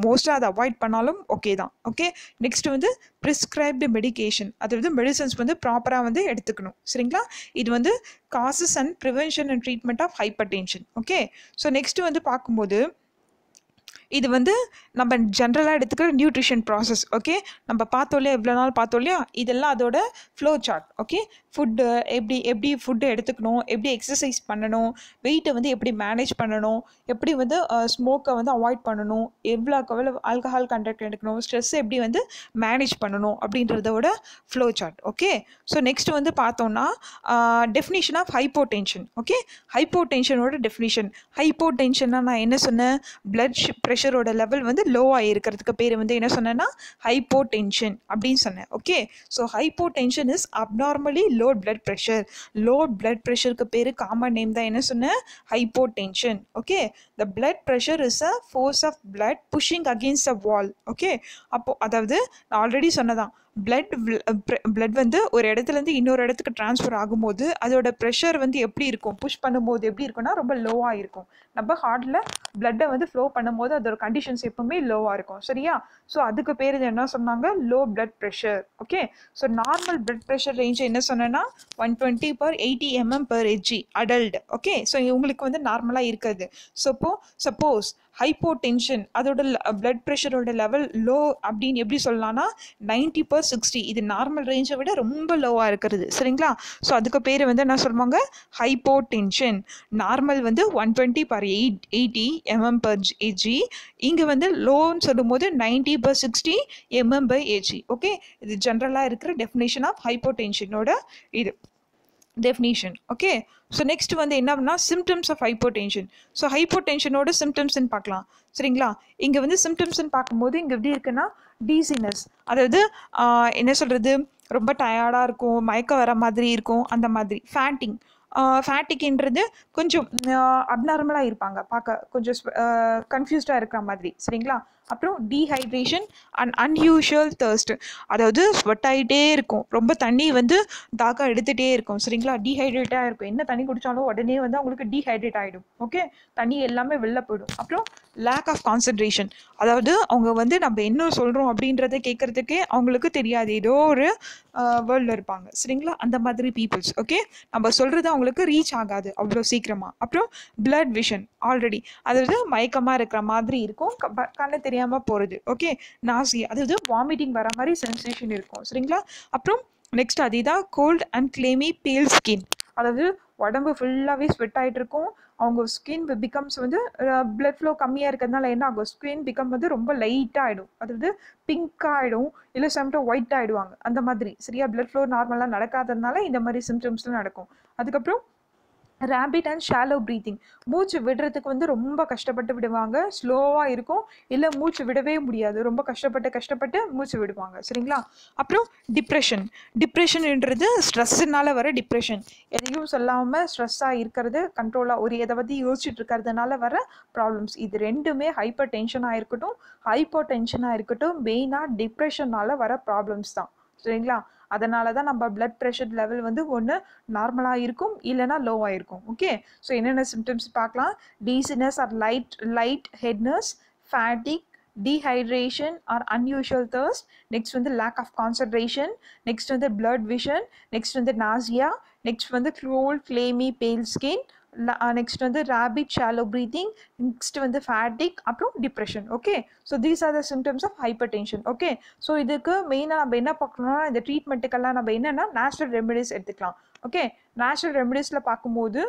மோஸ்ட்டாக அதை அவாய்ட் பண்ணாலும் ஓகே தான். ஓகே, நெக்ஸ்ட் வந்து ப்ரிஸ்கிரைப்டு மெடிகேஷன், அதாவது மெடிசன்ஸ் வந்து ப்ராப்பராக வந்து எடுத்துக்கணும். சரிங்களா? இது வந்து causes and prevention and treatment of hypertension. Okay, so next வந்து பார்க்கும்போது இது வந்து நம்ம ஜென்ரலாக எடுத்துக்கிற நியூட்ரிஷன் ப்ராசஸ். ஓகே, நம்ம பார்த்தோம் இல்லையா, இவ்வளோ நாள் பார்த்தோம் இல்லையா, இதெல்லாம் அதோட ஃப்ளோ சார்ட். ஓகே, ஃபுட்டு எப்படி ஃபுட்டு எடுத்துக்கணும், எப்படி எக்ஸசைஸ் பண்ணணும், வெயிட்டை வந்து எப்படி மேனேஜ் பண்ணணும், எப்படி வந்து ஸ்மோக்கை வந்து அவாய்ட் பண்ணணும், எவ்வளோ ஆல்கஹால் கண்டென்ட் எடுக்கணும், ஸ்ட்ரெஸ் எப்படி வந்து மேனேஜ் பண்ணணும் அப்படின்றதோட flow chart. Okay, so next வந்து பார்த்தோம்னா டெஃபினிஷன் ஆஃப் ஹைப்போடென்ஷன். ஓகே, ஹைப்போடென்ஷனோட டெஃபினிஷன். ஹைப்போடென்ஷன்னா நான் என்ன சொன்னேன், பிளட் ப்ரெஷரோட லெவல் வந்து லோவாக இருக்கிறதுக்கு பேர் வந்து என்ன சொன்னேன்னா ஹைப்போடென்ஷன் அப்படின்னு சொன்னேன். Okay, so hypotension is abnormally low blood pressure. Low blood ப்ரெஷருக்கு பேர் காமன் நேம் தான் என்ன சொன்னேன், hypotension. Okay, the blood pressure is a force of blood pushing against a wall. Okay, அப்போது அதாவது நான் ஆல்ரெடி சொன்னதான், பிளட் வந்து ஒரு இடத்துலேருந்து இன்னொரு இடத்துக்கு ட்ரான்ஸ்ஃபர் ஆகும்போது அதோட ப்ரெஷர் வந்து எப்படி இருக்கும், புஷ் பண்ணும்போது எப்படி இருக்கும்னா ரொம்ப லோவாக இருக்கும். நம்ம ஹார்ட்டில் பிளட்டை வந்து ஃப்ளோ பண்ணும்போது அதோட கண்டிஷன்ஸ் எப்பவுமே லோவாக இருக்கும். சரியா? ஸோ அதுக்கு பேர் என்ன சொன்னாங்க, low blood pressure. Okay, so normal blood pressure range என்ன சொன்னேன்னா 120/80 mm/Hg அடல்ட். ஓகே, ஸோ உங்களுக்கு வந்து நார்மலாக இருக்காது. சப்போஸ் ஹைப்போடென்ஷன் அதோட பிளட் ப்ரெஷரோட லெவல் லோ அப்படின்னு எப்படி சொல்லலாம்னா 90/60, இது நார்மல் ரேஞ்சை விட ரொம்ப லோவாக இருக்கிறது. சரிங்களா? ஸோ அதுக்கு பேர் வந்து என்ன சொல்லுவாங்க, ஹைப்போடென்ஷன். நார்மல் வந்து 120/80 mm/Hg, இங்கே வந்து லோன்னு சொல்லும் போது 90/60 mm/Hg. ஓகே, இது ஜென்ரலாக இருக்கிற டெஃபினேஷன் ஆஃப் ஹைப்போடென்ஷனோட இது டெஃபினிஷன். ஓகே, ஸோ நெக்ஸ்ட் வந்து என்ன சிம்டம்ஸ் ஆஃப் ஹைப்போடென்ஷன். ஸோ ஹைப்போடென்ஷனோட சிம்டம்ஸ்ன்னு பார்க்கலாம். சரிங்களா? இங்கே வந்து சிம்டம்ஸ்ன்னு பார்க்கும்போது இங்கே எப்படி இருக்குன்னா டீசினஸ், அதாவது என்ன சொல்கிறது, ரொம்ப டயர்டாக இருக்கும், மயக்கம் வர மாதிரி இருக்கும், அந்த மாதிரி. ஃபேட்டிக்ன்றது கொஞ்சம் அப்நார்மலாக இருப்பாங்க, பார்க்க கொஞ்சம் கன்ஃபியூஸ்டாக இருக்கிற மாதிரி. சரிங்களா? அப்புறம் டீஹைட்ரேஷன் அண்ட் அன்யூஷுவல் தர்ஸ்ட், அதாவது ஸ்வெட் ஆகிட்டே இருக்கும், ரொம்ப தண்ணி வந்து தாகம் எடுத்துகிட்டே இருக்கும். சரிங்களா? டீஹைட்ரேட்டாக இருக்கும், என்ன தண்ணி குடித்தாலும் உடனே வந்து அவங்களுக்கு டீஹைட்ரேட் ஆகிடும். ஓகே, தண்ணி எல்லாமே வெளில போயிடும். அப்புறம் லேக் ஆஃப் கான்சன்ட்ரேஷன், அதாவது அவங்க வந்து நம்ம என்ன சொல்கிறோம் அப்படின்றத கேட்குறதுக்கே அவங்களுக்கு தெரியாது, ஏதோ ஒரு வேர்ல்டில் இருப்பாங்க. சரிங்களா? அந்த மாதிரி பீப்புள்ஸ். ஓகே, நம்ம சொல்கிறது அவங்களுக்கு ரீச் ஆகாது அவ்வளோ சீக்கிரமாக. அப்புறம் பிளட் விஷன், ஆல்ரெடி அதாவது மயக்கமாக இருக்கிற மாதிரி இருக்கும், கண்ணு தெரியாமல் போகிறது. ஓகே, நாசியா, அதாவது வாமிட்டிங் வர மாதிரி சென்சேஷன் இருக்கும். சரிங்களா? அப்புறம் நெக்ஸ்ட் அதுதான் கோல்ட் அண்ட் கிளேமி பேல் ஸ்கின், அதாவது உடம்பு ஃபுல்லாகவே ஸ்வெட் ஆகிட்டு இருக்கும், அவங்க ஸ்கின் பிகம்ஸ் வந்து பிளட் ஃப்ளோ கம்மியாக இருக்கிறதுனால என்ன ஆகும், ஸ்கின் பிகம் வந்து ரொம்ப லைட்டாக ஆகிடும், அதாவது பிங்காக ஆகிடும், இல்லை சம்டைம் ஒயிட் ஆகிடுவாங்க, அந்த மாதிரி. சரியா? பிளட் ஃப்ளோ நார்மலாக நடக்காததுனால இந்த மாதிரி சிம்டம்ஸ்லாம் நடக்கும். அதுக்கப்புறம் ரேபிட் அண்ட் ஷாலோ ப்ரீத்திங். மூச்சு விடுறதுக்கு வந்து ரொம்ப கஷ்டப்பட்டு விடுவாங்க, ஸ்லோவாக இருக்கும், இல்லை மூச்சு விடவே முடியாது, ரொம்ப கஷ்டப்பட்டு மூச்சு விடுவாங்க. சரிங்களா? அப்புறம் டிப்ரெஷன்ன்றது ஸ்ட்ரெஸ்ஸுனால வர டிப்ரெஷன். எதையும் சொல்லாமல் ஸ்ட்ரெஸ்ஸாக இருக்கிறது, கண்ட்ரோலாக ஒரு எதை பற்றி யோசிச்சுட்டு இருக்கிறதுனால வர ப்ராப்ளம்ஸ். இது ரெண்டுமே ஹைப்பர் டென்ஷனாக இருக்கட்டும் மெயினாக டிப்ரெஷனால் வர ப்ராப்ளம்ஸ் தான். சரிங்களா? அதனால தான் நம்ம பிளட் ப்ரெஷர் லெவல் வந்து ஒன்று நார்மலாக இருக்கும், இல்லைனா லோவாக இருக்கும். ஓகே, ஸோ என்னென்ன சிம்டம்ஸ் பார்க்கலாம். Dizziness or light headedness, fatigue, dehydration or unusual thirst, next வந்து lack of concentration, next வந்து blurred vision, next வந்து nausea, next வந்து cold clammy pale skin, next வந்து rapid shallow breathing, next வந்து fatigue, அப்புறம் depression. Okay, so these are the symptoms of hypertension. Okay, so இதுக்கு மெயினாக நம்ம என்ன பார்க்கணும்னா, இந்த ட்ரீட்மெண்ட்டுக்கெல்லாம் நம்ம என்னென்னா நேச்சுரல் ரெமெடிஸ் எடுத்துக்கலாம். ஓகே, நேச்சுரல் ரெமெடிஸில் பார்க்கும்போது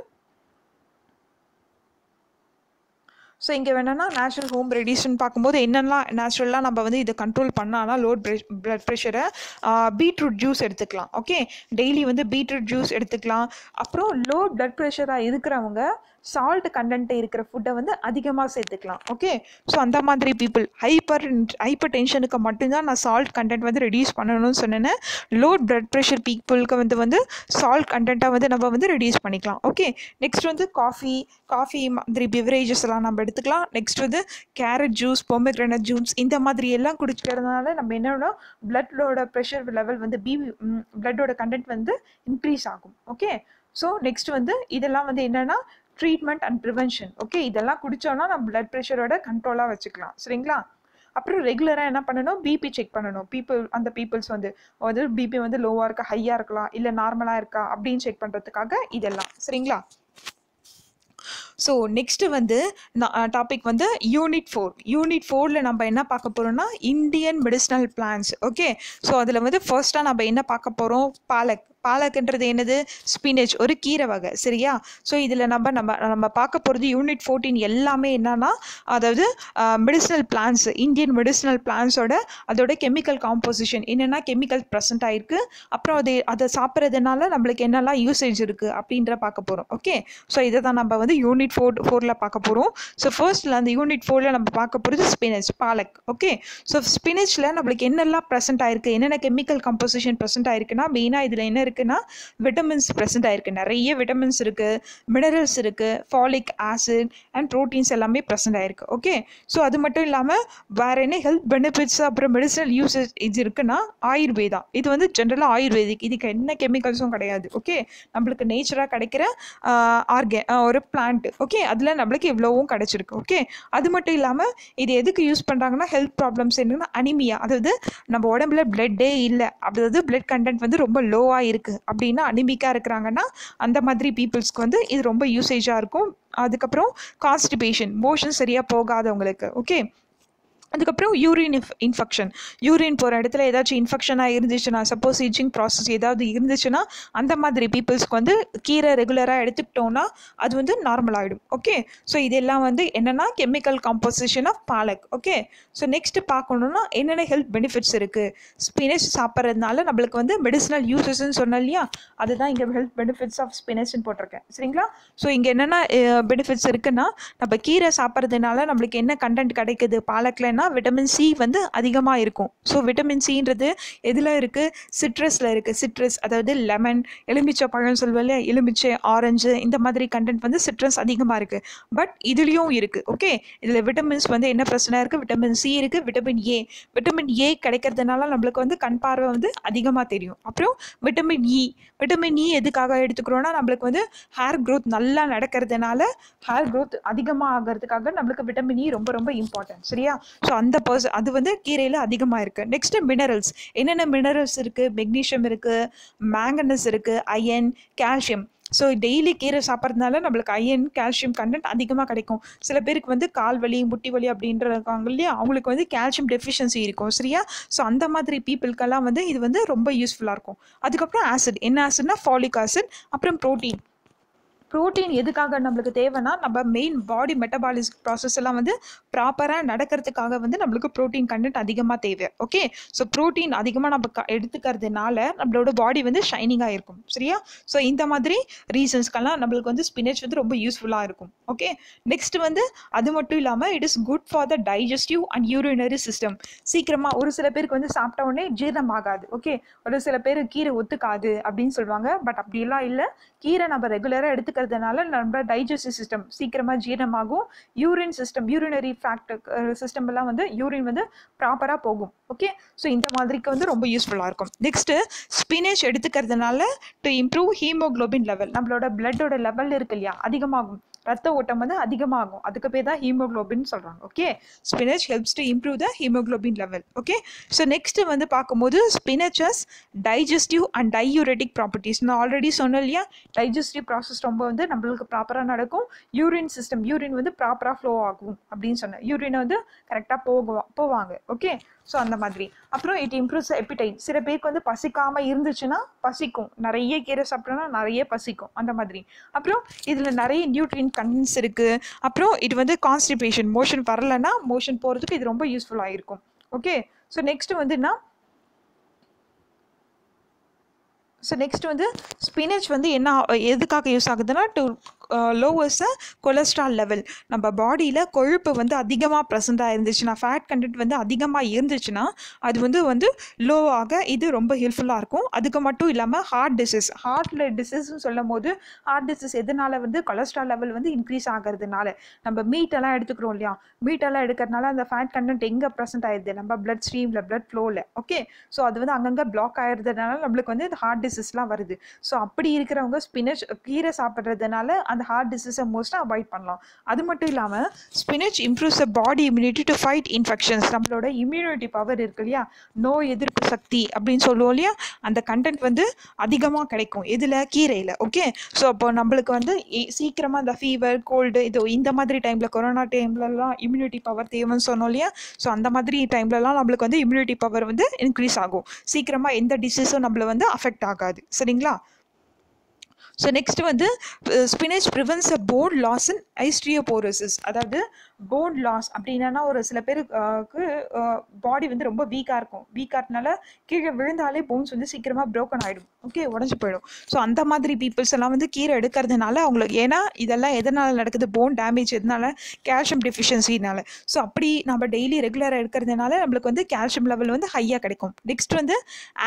ஸோ இங்கே வேணும்னா நேச்சுரல் ஹோம் ரெடிஸ்ன்னு பார்க்கும்போது என்னெல்லாம் நேச்சுரலாக நம்ம வந்து இதை கண்ட்ரோல் பண்ணான்னா பிளட் ப்ரெஷரை, பீட்ரூட் ஜூஸ் எடுத்துக்கலாம். ஓகே, டெய்லி வந்து பீட்ரூட் ஜூஸ் எடுத்துக்கலாம். அப்புறம் லோ பிளட் ப்ரெஷராக இருக்கிறவங்க சால்ட் கண்டென்ட் இருக்கிற ஃபுட்டை வந்து அதிகமாக சேர்த்துக்கலாம். ஓகே, ஸோ அந்த மாதிரி பீப்புள் ஹைப்பர் டென்ஷனுக்கு மட்டும்தான் நான் சால்ட் கண்டென்ட் வந்து ரெடியூஸ் பண்ணணும்னு சொன்னேன்னு. லோ பிளட் ப்ரெஷர் பீப்புளுக்கு வந்து சால்ட் கண்டென்ட்டாக வந்து நம்ம வந்து ரெடியூஸ் பண்ணிக்கலாம். ஓகே, நெக்ஸ்ட் வந்து காஃபி மாதிரி பிவரேஜஸ் எல்லாம் நம்ம எடுத்துக்கலாம். நெக்ஸ்ட் வந்து கேரட் ஜூஸ், பொமக்ரேனட் ஜூஸ் இந்த மாதிரி எல்லாம் குடிக்கிறதுனால நம்ம என்னன்னா பிளட்டோட ப்ரெஷர் லெவல் வந்து பிளட்டோட கண்டென்ட் வந்து இன்க்ரீஸ் ஆகும். ஓகே, ஸோ நெக்ஸ்ட் வந்து இதெல்லாம் வந்து என்னென்னா ட்ரீட்மெண்ட் அண்ட் ப்ரிவென்ஷன். ஓகே, இதெல்லாம் குடித்தோன்னா நம்ம பிளட் ப்ரெஷரோட கண்ட்ரோலாக வச்சுக்கலாம். சரிங்களா? அப்புறம் ரெகுலராக என்ன பண்ணணும், பிபி செக் பண்ணணும். அந்த பீப்புள்ஸ் வந்து பிபி வந்து லோவாக இருக்கா, ஹையாக இருக்கலாம், இல்லை நார்மலாக இருக்கா அப்படின்னு செக் பண்ணுறதுக்காக இதெல்லாம். சரிங்களா? ஸோ நெக்ஸ்ட்டு வந்து டாபிக் வந்து யூனிட் 4ல் நம்ம என்ன பார்க்க போகிறோம்னா Indian medicinal plans. Okay, so அதில் வந்து ஃபர்ஸ்ட்டாக நம்ம என்ன பார்க்க போகிறோம், பாலக்ன்றது என்னது, ஸ்பினச், ஒரு கீரை வகை. சரியா? ஸோ இதில் நம்ம பார்க்க போகிறது யூனிட் 14 எல்லாமே என்னன்னா, அதாவது மெடிசினல் பிளான்ஸ், இந்தியன் மெடிசினல் பிளான்ஸோட அதோட கெமிக்கல் காம்போசிஷன் என்னென்னா கெமிக்கல் ப்ரெசென்ட் ஆகிருக்கு, அப்புறம் அதை சாப்பிட்றதுனால நம்மளுக்கு என்னெல்லாம் யூசேஜ் இருக்குது அப்படின்ற பார்க்க போகிறோம். ஓகே, ஸோ இதை தான் நம்ம வந்து யூனிட் 4ல் பார்க்க போகிறோம். ஸோ ஃபர்ஸ்ட்டில் அந்த யூனிட் 4ல் நம்ம பார்க்க போகிறது ஸ்பினச், பாலக். ஓகே, ஸோ ஸ்பினச்சில் நம்மளுக்கு என்னெல்லாம் ப்ரெசென்ட் ஆகிருக்கு, என்னென்ன கெமிக்கல் காம்போசிஷன் ப்ரெசென்ட் ஆகிருக்குன்னா, மெயினாக இதில் என்ன இருக்குன்னா விட்டமின்ஸ் ப்ரெசென்ட் ஆகிருக்கு, நிறைய விட்டமின்ஸ் இருக்குது, மினரல்ஸ் இருக்குது, ஃபாலிக் ஆசிட் அண்ட் ப்ரோட்டீன்ஸ் எல்லாமே ப்ரெசென்ட் ஆகிருக்கு. ஓகே, ஸோ அது மட்டும் இல்லாமல் வேறு என்ன ஹெல்த் பெனிஃபிட்ஸ் அப்புறம் மெடிசனல் யூசேஜ் இது இருக்குன்னா ஆயுர்வேதா. இது வந்து ஜென்ரலாக ஆயுர்வேதிக், இதுக்கு என்ன கெமிக்கல்ஸும் கிடையாது. ஓகே, நம்மளுக்கு நேச்சராக கிடைக்கிற ஒரு பிளான்ட். ஓகே, அதில் நம்மளுக்கு இவ்வளவும் கிடைச்சிருக்கு. ஓகே, அது மட்டும் இல்லாமல் இது எதுக்கு யூஸ் பண்ணுறாங்கன்னா ஹெல்த் ப்ராப்ளம்ஸ் என்னன்னா அனிமியா, அதாவது நம்ம உடம்புல பிளட்டே இல்லை, அதாவது பிளட் கண்டென்ட் வந்து ரொம்ப லோவாக இருக்குது அப்படின்னா, அனிமிக்காக இருக்கிறாங்கன்னா அந்த மாதிரி பீப்புள்ஸ்க்கு வந்து இது ரொம்ப யூசேஜாக இருக்கும். அதுக்கப்புறம் கான்ஸ்டிபேஷன், மோஷன் சரியாக போகாதவங்களுக்கு. ஓகே, அதுக்கப்புறம் யூரின் இன்ஃபெக்ஷன், யூரின் போகிற இடத்துல ஏதாச்சும் இன்ஃபெக்ஷனாக இருந்துச்சுன்னா, சப்போஸ் இச்சிங் ப்ராசஸ் ஏதாவது இருந்துச்சுன்னா அந்த மாதிரி பீப்புள்ஸ்க்கு வந்து கீரை ரெகுலராக எடுத்துக்கிட்டோன்னா அது வந்து நார்மல் ஆகிடும். ஓகே, ஸோ இதெல்லாம் வந்து என்னென்னா chemical composition of palak. Okay, so next பார்க்கணுன்னா என்னென்ன ஹெல்த் பெனிஃபிட்ஸ் இருக்குது, ஸ்பினச் சாப்பிட்றதுனால நம்மளுக்கு வந்து மெடிசினல் யூசஸ்ன்னு சொன்னோம் இல்லையா, அதுதான் இங்கே ஹெல்த் பெனிஃபிட்ஸ் ஆஃப் ஸ்பினச்னு போட்டிருக்கேன். சரிங்களா? ஸோ இங்கே என்னென்ன பெனிஃபிட்ஸ் இருக்குன்னா, நம்ம கீரை சாப்பிட்றதுனால நம்மளுக்கு என்ன கண்டென்ட் கிடைக்குது பாலக்கில், விட்டமின் சி வந்து அதிகமாக இருக்கும். ஸோ விட்டமின் சின்றது எதில் இருக்குது, சிட்ரஸில் இருக்குது. சிட்ரஸ் அதாவது லெமன், எலுமிச்சை பழம் சொல்லுவோம், எலுமிச்சை, ஆரஞ்சு இந்த மாதிரி கண்டென்ட் வந்து சிட்ரஸ் அதிகமாக இருக்குது. பட் இதுலேயும் இருக்குது. ஓகே, இதில் விட்டமின்ஸ் வந்து என்ன பிரச்சனை இருக்குது, விட்டமின் சி இருக்குது, விட்டமின் ஏ கிடைக்கிறதுனால நம்மளுக்கு வந்து கண் பார்வை வந்து அதிகமாக தெரியும். அப்புறம் விட்டமின் இ எதுக்காக எடுத்துக்கிறோன்னா, நம்மளுக்கு வந்து ஹேர் க்ரோத் நல்லா நடக்கிறதுனால ஹேர் க்ரோத் அதிகமாக ஆகிறதுக்காக நம்மளுக்கு விட்டமின் இ ரொம்ப ரொம்ப இம்பார்ட்டன்ட். சரியா? ஸோ அது வந்து கீரையில் அதிகமாக இருக்குது. நெக்ஸ்ட்டு மினரல்ஸ், என்னென்ன மினரல்ஸ் இருக்குது, மெக்னீஷியம் இருக்குது, மேங்கனஸ் இருக்குது, அயன், கால்சியம். ஸோ டெய்லி கீரை சாப்பிட்றதுனால நம்மளுக்கு அயன், கால்சியம் கண்டென்ட் அதிகமாக கிடைக்கும். சில பேருக்கு வந்து கால் வலி, முட்டி வலி அப்படின்றாங்க இல்லையா, அவங்களுக்கு வந்து கால்சியம் டெஃபிஷியன்சி இருக்கும். சரியா? ஸோ அந்த மாதிரி பீப்புளுக்கெல்லாம் வந்து இது வந்து ரொம்ப யூஸ்ஃபுல்லாக இருக்கும். அதுக்கப்புறம் ஆசிட், என்ன ஆசிட்னா ஃபாலிக் ஆசிட், அப்புறம் ப்ரோட்டீன். ப்ரோட்டீன் எதுக்காக நம்மளுக்கு தேவைன்னா நம்ம மெயின் பாடி மெட்டபாலிஸ் ப்ராசஸ் எல்லாம் வந்து ப்ராப்பராக நடக்கிறதுக்காக வந்து நம்மளுக்கு ப்ரோட்டீன் கண்டென்ட் அதிகமாக தேவை. ஓகே, ஸோ ப்ரோட்டீன் அதிகமாக நம்ம எடுத்துக்கிறதுனால நம்மளோட பாடி வந்து ஷைனிங்காக இருக்கும். சரியா? ஸோ இந்த மாதிரி ரீசன்ஸ்க்கெல்லாம் நம்மளுக்கு வந்து ஸ்பினச் வந்து ரொம்ப யூஸ்ஃபுல்லாக இருக்கும். ஓகே, நெக்ஸ்ட் வந்து அது மட்டும் இல்லாமல் it is good for the digestive and urinary system. சீக்கிரமாக ஒரு சில பேருக்கு வந்து சாப்பிட்ட உடனே ஜீரணம் ஆகாது. ஓகே, ஒரு சில பேர் கீரை ஒத்துக்காது அப்படின்னு சொல்லுவாங்க. பட் அப்படியெல்லாம் இல்லை, கீரை நம்ம ரெகுலராக எடுத்துக்கிறதுனால நம்ம டைஜஸ்டிவ் சிஸ்டம் சீக்கிரமாக ஜீரணமாகும். யூரினரி சிஸ்டம் எல்லாம் வந்து யூரின் வந்து ப்ராப்பராக போகும். ஓகே, ஸோ இந்த மாதிரிக்கு வந்து ரொம்ப யூஸ்ஃபுல்லாக இருக்கும். நெக்ஸ்ட்டு ஸ்பினச் எடுத்துக்கிறதுனால டு இம்ப்ரூவ் ஹீமோக்ளோபின் லெவல், நம்மளோட பிளட்டோட லெவல் இருக்கு இல்லையா, அதிகமாகும். ரத்த ஓட்டம் வந்து அதிகமாகும். அதுக்கு பேர் தான் ஹீமோக்ளோபின் சொல்கிறாங்க. Okay, spinach helps to improve the haemoglobin level. Okay, so next வந்து பார்க்கும்போது ஸ்பினச்சஸ் டைஜஸ்டிவ் அண்ட் டையூரெட்டிக் ப்ராப்பர்ட்டிஸ். நான் ஆல்ரெடி சொன்னேன் இல்லையா, டைஜஸ்டிவ் ப்ராசஸ் ரொம்ப வந்து நம்மளுக்கு ப்ராப்பராக நடக்கும். யூரின் வந்து ப்ராப்பராக ஃப்ளோ ஆகும் அப்படின்னு சொன்னேன். யூரினை வந்து கரெக்டாக போவாங்க. ஓகே, ஸோ அந்த மாதிரி. அப்புறம் இட் இம்ப்ரூவ்ஸ் எப்பிடைட். சில பேருக்கு வந்து பசிக்காமல் இருந்துச்சுன்னா பசிக்கும், நிறைய கீரை சாப்பிட்டோன்னா நிறைய பசிக்கும், அந்த மாதிரி. அப்புறம் இதில் நிறைய நியூட்ரியன் கண்டென்ட்ஸ் இருக்குது. அப்புறம் இது வந்து கான்ஸ்டிபேஷன், மோஷன் வரலைன்னா மோஷன் போகிறதுக்கு இது ரொம்ப யூஸ்ஃபுல்லாக இருக்கும். ஓகே, ஸோ நெக்ஸ்ட் வந்து ஸ்பினச் வந்து என்ன எதுக்காக யூஸ் ஆகுதுன்னா டு லோவர்ஸ் கொலஸ்ட்ரால் லெவல். நம்ம பாடியில் கொழுப்பு வந்து அதிகமாக ப்ரெசண்ட்டாக இருந்துச்சுன்னா, ஃபேட் கண்டென்ட் வந்து அதிகமாக இருந்துச்சுன்னா அது வந்து லோ ஆக இது ரொம்ப ஹெல்ப்ஃபுல்லாக இருக்கும். அதுக்கு மட்டும் இல்லாமல் ஹார்ட்டில் டிசீஸ்ன்னு சொல்லும் போது ஹார்ட் டிசீஸ் எதனால வந்து கொலஸ்ட்ரால் லெவல் வந்து இன்க்ரீஸ் ஆகிறதுனால. நம்ம மீட்டெல்லாம் எடுத்துக்கிறோம் இல்லையா, மீட்டெல்லாம் எடுக்கிறதுனால அந்த ஃபேட் கண்டென்ட் எங்கே ப்ரெசென்ட் ஆயிடுது, நம்ம பிளட் ஸ்ட்ரீமில், பிளட் ஃப்ளோவில். ஓகே, ஸோ அது வந்து அங்கங்கே பிளாக் ஆகிறதுனால நம்மளுக்கு வந்து இந்த ஹார்ட் டிசீஸ்லாம் வருது. ஸோ அப்படி இருக்கிறவங்க ஸ்பினச் கீரை சாப்பிட்றதுனால அந்த ஹார்ட் டிசீஸை மோஸ்ட்டாக அவாய்ட் பண்ணலாம். அது மட்டும் இல்லாமல் spinach improves the body immunity to fight infections. நம்மளோட இம்யூனிட்டி பவர் இருக்கு இல்லையா, நோய் எதிர்ப்பு சக்தி அப்படின்னு சொல்லுவோம் இல்லையா, அந்த கண்டென்ட் வந்து அதிகமாக கிடைக்கும் இதில், கீரையில். ஓகே, ஸோ அப்போ நம்மளுக்கு வந்து சீக்கிரமாக இந்த ஃபீவர், கோல்டு, இந்த மாதிரி டைமில், கொரோனா டைம்லலாம் இம்யூனிட்டி பவர் தேவைன்னு சொன்னோம் இல்லையா, ஸோ அந்த மாதிரி டைம்லலாம் நம்மளுக்கு வந்து இம்யூனிட்டி பவர் வந்து இன்க்ரீஸ் ஆகும். சீக்கிரமாக எந்த டிசீஸும் நம்மளை வந்து அஃபெக்ட் ஆகாது. சரிங்களா? ஸோ நெக்ஸ்ட் வந்து ஸ்பினச் ப்ரிவென்ட்ஸ் அ போன் லாஸ் இன் ஆஸ்டியோபோரோசிஸ். அதாவது போன் லாஸ் அப்படின்னா ஒரு சில பேருக்கு பாடி வந்து ரொம்ப வீக்காகிறதுனால கீழே விழுந்தாலே போன்ஸ் வந்து சீக்கிரமாக ப்ரோக்கன் ஆகிடும். ஓகே, உடஞ்சி போயிடும். ஸோ அந்த மாதிரி பீப்புள்ஸ் எல்லாம் வந்து கீரை எடுக்கிறதுனால அவங்களுக்கு, ஏன்னா இதெல்லாம் எதனால் நடக்குது, போன் டேமேஜ் எதனால, கால்சியம் டெஃபிஷியன்சினால. ஸோ அப்படி நம்ம டெய்லி ரெகுலராக எடுக்கிறதுனால நம்மளுக்கு வந்து கால்சியம் லெவல் வந்து ஹையாக கிடைக்கும். நெக்ஸ்ட் வந்து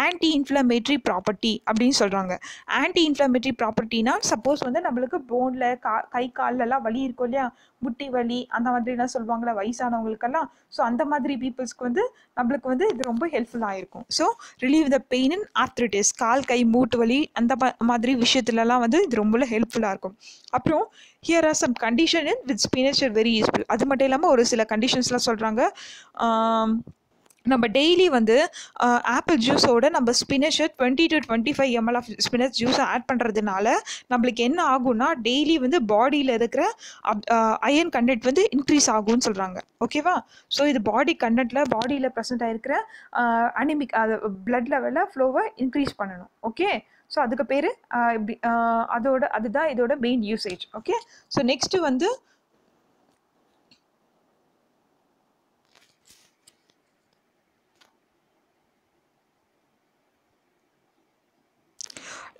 ஆன்டி இன்ஃப்ளமேட்டரி ப்ராப்பர்ட்டி அப்படின்னு சொல்கிறாங்க. ஆன்டி இன்ஃப்ளமேட்டரி ப்ராப்பர்ட்டினா சப்போஸ் வந்து நம்மளுக்கு போனில் கை கால்லலாம் வலி இருக்கும் இல்லையா, முட்டி வலி அந்த மாதிரிலாம் சொல்லுவாங்களா வயசானவங்களுக்கெல்லாம். ஸோ அந்த மாதிரி பீப்புள்ஸ்க்கு வந்து நம்மளுக்கு வந்து இது ரொம்ப ஹெல்ப்ஃபுல்லாக இருக்கும். So relieve the pain in arthritis, கால் கை மூட்டு வலி அந்த மாதிரி விஷயத்துலலாம் வந்து இது ரொம்ப ஹெல்ப்ஃபுல்லாக இருக்கும். அப்புறம் here are some condition in with spinach are very useful. அது மட்டும் இல்லாமல் ஒரு சில கண்டிஷன்ஸ்லாம் சொல்கிறாங்க. நம்ம டெய்லி வந்து ஆப்பிள் ஜூஸோட நம்ம ஸ்பினச்சை 20 to 25 ml ஆஃப் ஸ்பினச் ஜூஸை ஆட் பண்ணுறதுனால நம்மளுக்கு என்ன ஆகும்னா டெய்லி வந்து பாடியில் இருக்கிற அயன் கண்டென்ட் வந்து இன்க்ரீஸ் ஆகும்னு சொல்கிறாங்க. ஓகேவா? ஸோ இது பாடியில் ப்ரெசென்ட் ஆகிருக்கிற அனிமிக் பிளட் லெவலில் ஃப்ளோவை இன்க்ரீஸ் பண்ணணும். ஓகே, ஸோ அதுக்கு பேர் அதுதான் இதோட main usage. Okay, so next வந்து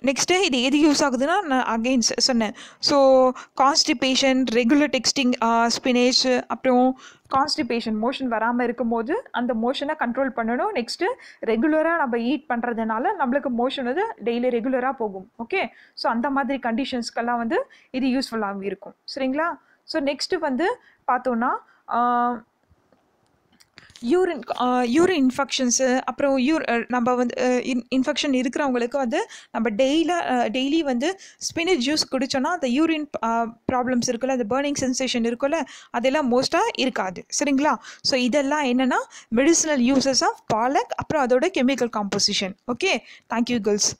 நெக்ஸ்ட்டு இது எது யூஸ் ஆகுதுன்னா நான் அகெயின் சொன்னேன். ஸோ கான்ஸ்டிபேஷன், ரெகுலர் டெக்ஸ்டிங் ஸ்பினேச், அப்புறம் கான்ஸ்டிபேஷன் மோஷன் வராமல் இருக்கும்போது அந்த மோஷனை கண்ட்ரோல் பண்ணணும். நெக்ஸ்ட்டு ரெகுலராக நம்ம ஈட் பண்ணுறதுனால நம்மளுக்கு மோஷன் வந்து டெய்லி ரெகுலராக போகும். ஓகே, ஸோ அந்த மாதிரி கண்டிஷன்ஸ்க்கெல்லாம் வந்து இது யூஸ்ஃபுல்லாகவும் இருக்கும். சரிங்களா? ஸோ நெக்ஸ்ட்டு வந்து பார்த்தோன்னா யூரின் இன்ஃபெக்ஷன்ஸு, அப்புறம் நம்ம வந்து இன்ஃபெக்ஷன் இருக்கிறவங்களுக்கு வந்து நம்ம டெய்லி வந்து ஸ்பினச் ஜூஸ் குடித்தோன்னா அந்த யூரின் ப்ராப்ளம்ஸ் இருக்குல்ல, அந்த பர்னிங் சென்சேஷன் இருக்குல்ல, அதெல்லாம் மோஸ்ட்டாக இருக்காது. சரிங்களா? ஸோ இதெல்லாம் என்னென்னா மெடிசினல் யூசஸ் ஆஃப் பாலக், அப்புறம் அதோட chemical composition. Okay, thank you girls.